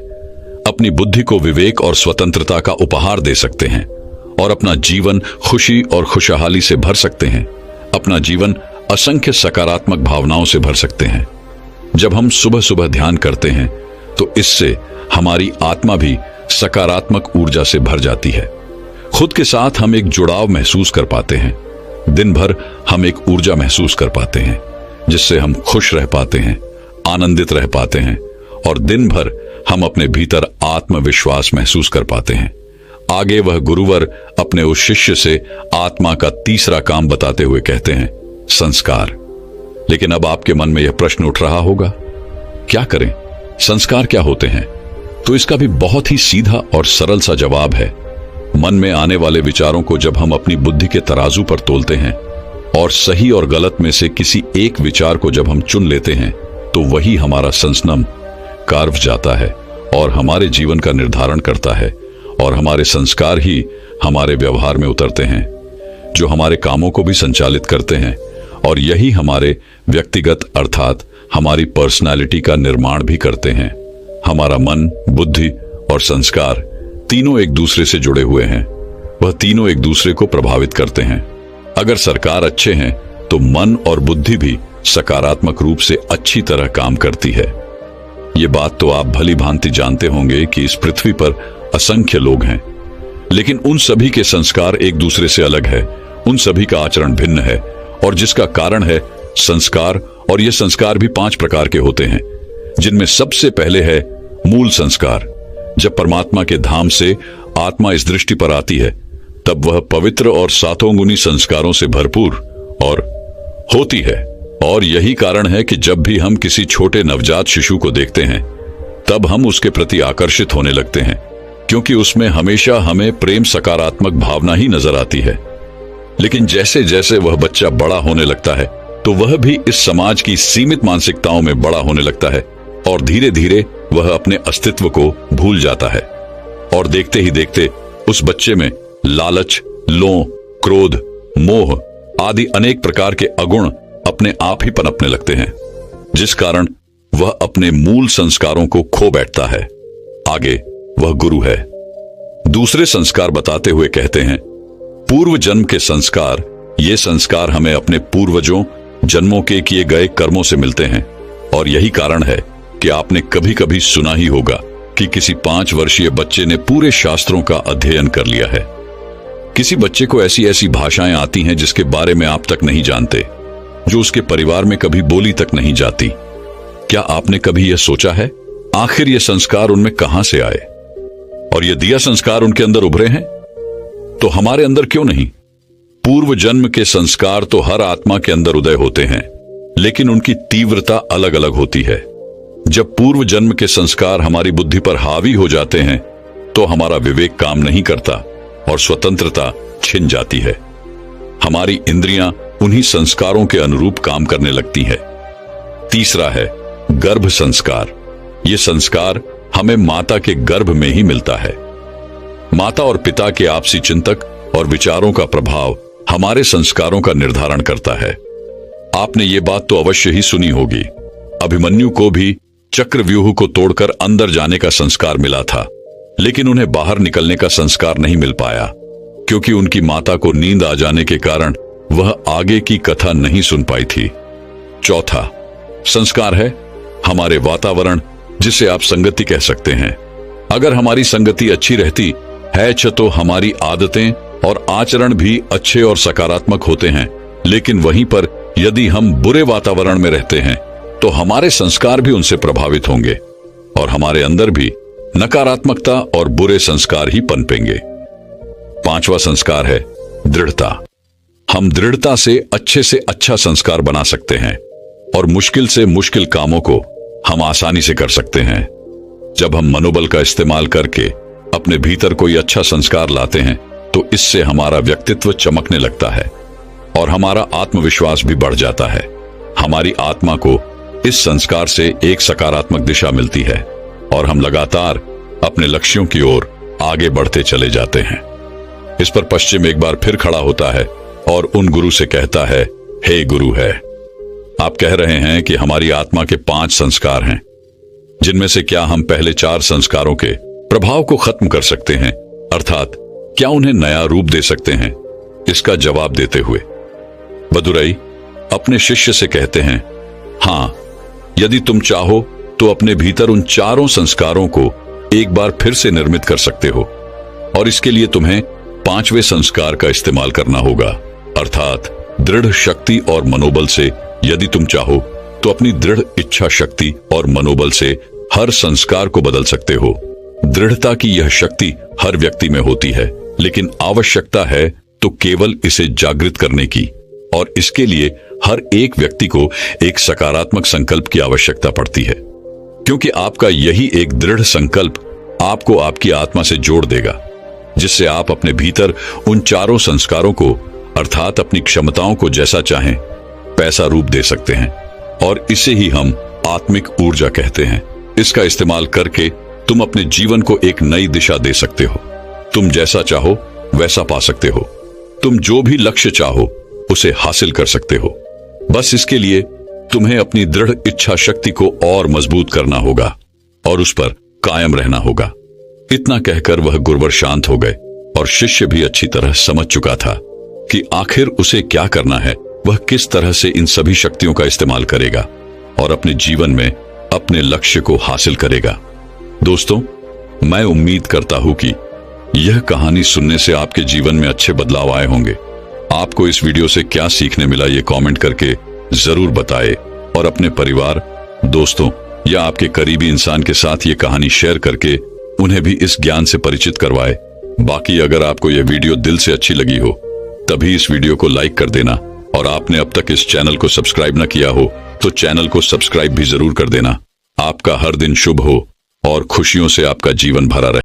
अपनी बुद्धि को विवेक और स्वतंत्रता का उपहार दे सकते हैं, और अपना जीवन खुशी और खुशहाली से भर सकते हैं। अपना जीवन असंख्य सकारात्मक भावनाओं से भर सकते हैं। जब हम सुबह सुबह ध्यान करते हैं तो इससे हमारी आत्मा भी सकारात्मक ऊर्जा से भर जाती है। खुद के साथ हम एक जुड़ाव महसूस कर पाते हैं। दिन भर हम एक ऊर्जा महसूस कर पाते हैं, जिससे हम खुश रह पाते हैं, आनंदित रह पाते हैं, और दिन भर हम अपने भीतर आत्मविश्वास महसूस कर पाते हैं। आगे वह गुरुवर अपने उस शिष्य से आत्मा का तीसरा काम बताते हुए कहते हैं, संस्कार। लेकिन अब आपके मन में यह प्रश्न उठ रहा होगा, क्या करें? संस्कार क्या होते हैं? तो इसका भी बहुत ही सीधा और सरल सा जवाब है। मन में आने वाले विचारों को जब हम अपनी बुद्धि के तराजू पर तोलते हैं और सही और गलत में से किसी एक विचार को जब हम चुन लेते हैं, तो वही हमारा संस्नम कार्व जाता है और हमारे जीवन का निर्धारण करता है। और हमारे संस्कार ही हमारे व्यवहार में उतरते हैं, जो हमारे कामों को भी संचालित करते हैं, और यही हमारे व्यक्तिगत अर्थात हमारी पर्सनालिटी का निर्माण भी करते हैं। हमारा मन, बुद्धि और संस्कार तीनों एक दूसरे से जुड़े हुए हैं। वह तीनों एक दूसरे को प्रभावित करते हैं। अगर संस्कार अच्छे हैं तो मन और बुद्धि भी सकारात्मक रूप से अच्छी तरह काम करती है। ये बात तो आप भली भांति जानते होंगे कि इस पृथ्वी पर असंख्य लोग हैं, लेकिन उन सभी के संस्कार एक दूसरे से अलग है। उन सभी का आचरण भिन्न है, और जिसका कारण है संस्कार। और ये संस्कार भी 5 प्रकार के होते हैं, जिनमें सबसे पहले है मूल संस्कार। जब परमात्मा के धाम से आत्मा इस दृष्टि पर आती है, तब वह पवित्र और सातों गुनी संस्कारों से भरपूर और होती है। और यही कारण है कि जब भी हम किसी छोटे नवजात शिशु को देखते हैं, तब हम उसके प्रति आकर्षित होने लगते हैं, क्योंकि उसमें हमेशा हमें प्रेम, सकारात्मक भावना ही नजर आती है। लेकिन जैसे जैसे वह बच्चा बड़ा होने लगता है, तो वह भी इस समाज की सीमित मानसिकताओं में बड़ा होने लगता है, और धीरे धीरे वह अपने अस्तित्व को भूल जाता है। और देखते ही देखते उस बच्चे में लालच, लोभ, क्रोध, मोह आदि अनेक प्रकार के अगुण अपने आप ही पनपने लगते हैं, जिस कारण वह अपने मूल संस्कारों को खो बैठता है। आगे वह गुरु है। दूसरे संस्कार बताते हुए कहते हैं, पूर्व जन्म के संस्कार। ये संस्कार हमें अपने पूर्वजों जन्मों के किए गए कर्मों से मिलते हैं। और यही कारण है कि आपने कभी कभी सुना ही होगा कि किसी 5 वर्षीय बच्चे ने पूरे शास्त्रों का अध्ययन कर लिया है। किसी बच्चे को ऐसी ऐसी भाषाएं आती हैं जिसके बारे में आप तक नहीं जानते, जो उसके परिवार में कभी बोली तक नहीं जाती। क्या आपने कभी यह सोचा है, आखिर ये संस्कार उनमें कहां से आए? और ये दिया संस्कार उनके अंदर उभरे हैं, तो हमारे अंदर क्यों नहीं? पूर्व जन्म के संस्कार तो हर आत्मा के अंदर उदय होते हैं, लेकिन उनकी तीव्रता अलग अलग होती है। जब पूर्व जन्म के संस्कार हमारी बुद्धि पर हावी हो जाते हैं, तो हमारा विवेक काम नहीं करता और स्वतंत्रता छिन जाती है। हमारी इंद्रियां उन्हीं संस्कारों के अनुरूप काम करने लगती है। तीसरा है गर्भ संस्कार। ये संस्कार हमें माता के गर्भ में ही मिलता है। माता और पिता के आपसी चिंतक और विचारों का प्रभाव हमारे संस्कारों का निर्धारण करता है। आपने ये बात तो अवश्य ही सुनी होगी, अभिमन्यु को भी चक्रव्यूह को तोड़कर अंदर जाने का संस्कार मिला था, लेकिन उन्हें बाहर निकलने का संस्कार नहीं मिल पाया, क्योंकि उनकी माता को नींद आ जाने के कारण वह आगे की कथा नहीं सुन पाई थी। चौथा संस्कार है हमारे वातावरण, जिसे आप संगति कह सकते हैं। अगर हमारी संगति अच्छी रहती है तो हमारी आदतें और आचरण भी अच्छे और सकारात्मक होते हैं, लेकिन वहीं पर यदि हम बुरे वातावरण में रहते हैं, तो हमारे संस्कार भी उनसे प्रभावित होंगे और हमारे अंदर भी नकारात्मकता और बुरे संस्कार ही पनपेंगे। 5वां संस्कार है दृढ़ता। हम दृढ़ता से अच्छा संस्कार बना सकते हैं और मुश्किल से मुश्किल कामों को हम आसानी से कर सकते हैं। जब हम मनोबल का इस्तेमाल करके अपने भीतर कोई अच्छा संस्कार लाते हैं, तो इससे हमारा व्यक्तित्व चमकने लगता है और हमारा आत्मविश्वास भी बढ़ जाता है। हमारी आत्मा को इस संस्कार से एक सकारात्मक दिशा मिलती है और हम लगातार अपने लक्ष्यों की ओर आगे बढ़ते चले जाते हैं। इस पर पश्चिम एक बार फिर खड़ा होता है और उन गुरु से कहता है, हे गुरु है, आप कह रहे हैं कि हमारी आत्मा के 5 संस्कार हैं, जिनमें से क्या हम पहले 4 संस्कारों के प्रभाव को खत्म कर सकते हैं, अर्थात क्या उन्हें नया रूप दे सकते हैं? इसका जवाब देते हुए बदुरई अपने शिष्य से कहते हैं, हाँ, यदि तुम चाहो तो अपने भीतर उन 4 संस्कारों को एक बार फिर से निर्मित कर सकते हो, और इसके लिए तुम्हें 5वें संस्कार का इस्तेमाल करना होगा, अर्थात दृढ़ शक्ति और मनोबल से। यदि तुम चाहो तो अपनी दृढ़ इच्छा शक्ति और मनोबल से हर संस्कार को बदल सकते हो। दृढ़ता की यह शक्ति हर व्यक्ति में होती है, लेकिन आवश्यकता है तो केवल इसे जागृत करने की। और इसके लिए हर एक व्यक्ति को एक सकारात्मक संकल्प की आवश्यकता पड़ती है, क्योंकि आपका यही एक दृढ़ संकल्प आपको आपकी आत्मा से जोड़ देगा, जिससे आप अपने भीतर उन चारों संस्कारों को, अर्थात अपनी क्षमताओं को जैसा चाहें पैसा रूप दे सकते हैं। और इसे ही हम आत्मिक ऊर्जा कहते हैं। इसका इस्तेमाल करके तुम अपने जीवन को एक नई दिशा दे सकते हो। तुम जैसा चाहो वैसा पा सकते हो। तुम जो भी लक्ष्य चाहो उसे हासिल कर सकते हो। बस इसके लिए तुम्हें अपनी दृढ़ इच्छा शक्ति को और मजबूत करना होगा और उस पर कायम रहना होगा। इतना कहकर वह गुरुवर शांत हो गए और शिष्य भी अच्छी तरह समझ चुका था कि आखिर उसे क्या करना है, वह किस तरह से इन सभी शक्तियों का इस्तेमाल करेगा और अपने जीवन में अपने लक्ष्य को हासिल करेगा। दोस्तों, मैं उम्मीद करता हूं कि यह कहानी सुनने से आपके जीवन में अच्छे बदलाव आए होंगे। आपको इस वीडियो से क्या सीखने मिला ये कमेंट करके जरूर बताएं और अपने परिवार, दोस्तों या आपके करीबी इंसान के साथ ये कहानी शेयर करके उन्हें भी इस ज्ञान से परिचित करवाएं। बाकी अगर आपको यह वीडियो दिल से अच्छी लगी हो तभी इस वीडियो को लाइक कर देना, और आपने अब तक इस चैनल को सब्सक्राइब न किया हो तो चैनल को सब्सक्राइब भी जरूर कर देना। आपका हर दिन शुभ हो और खुशियों से आपका जीवन भरा रहे।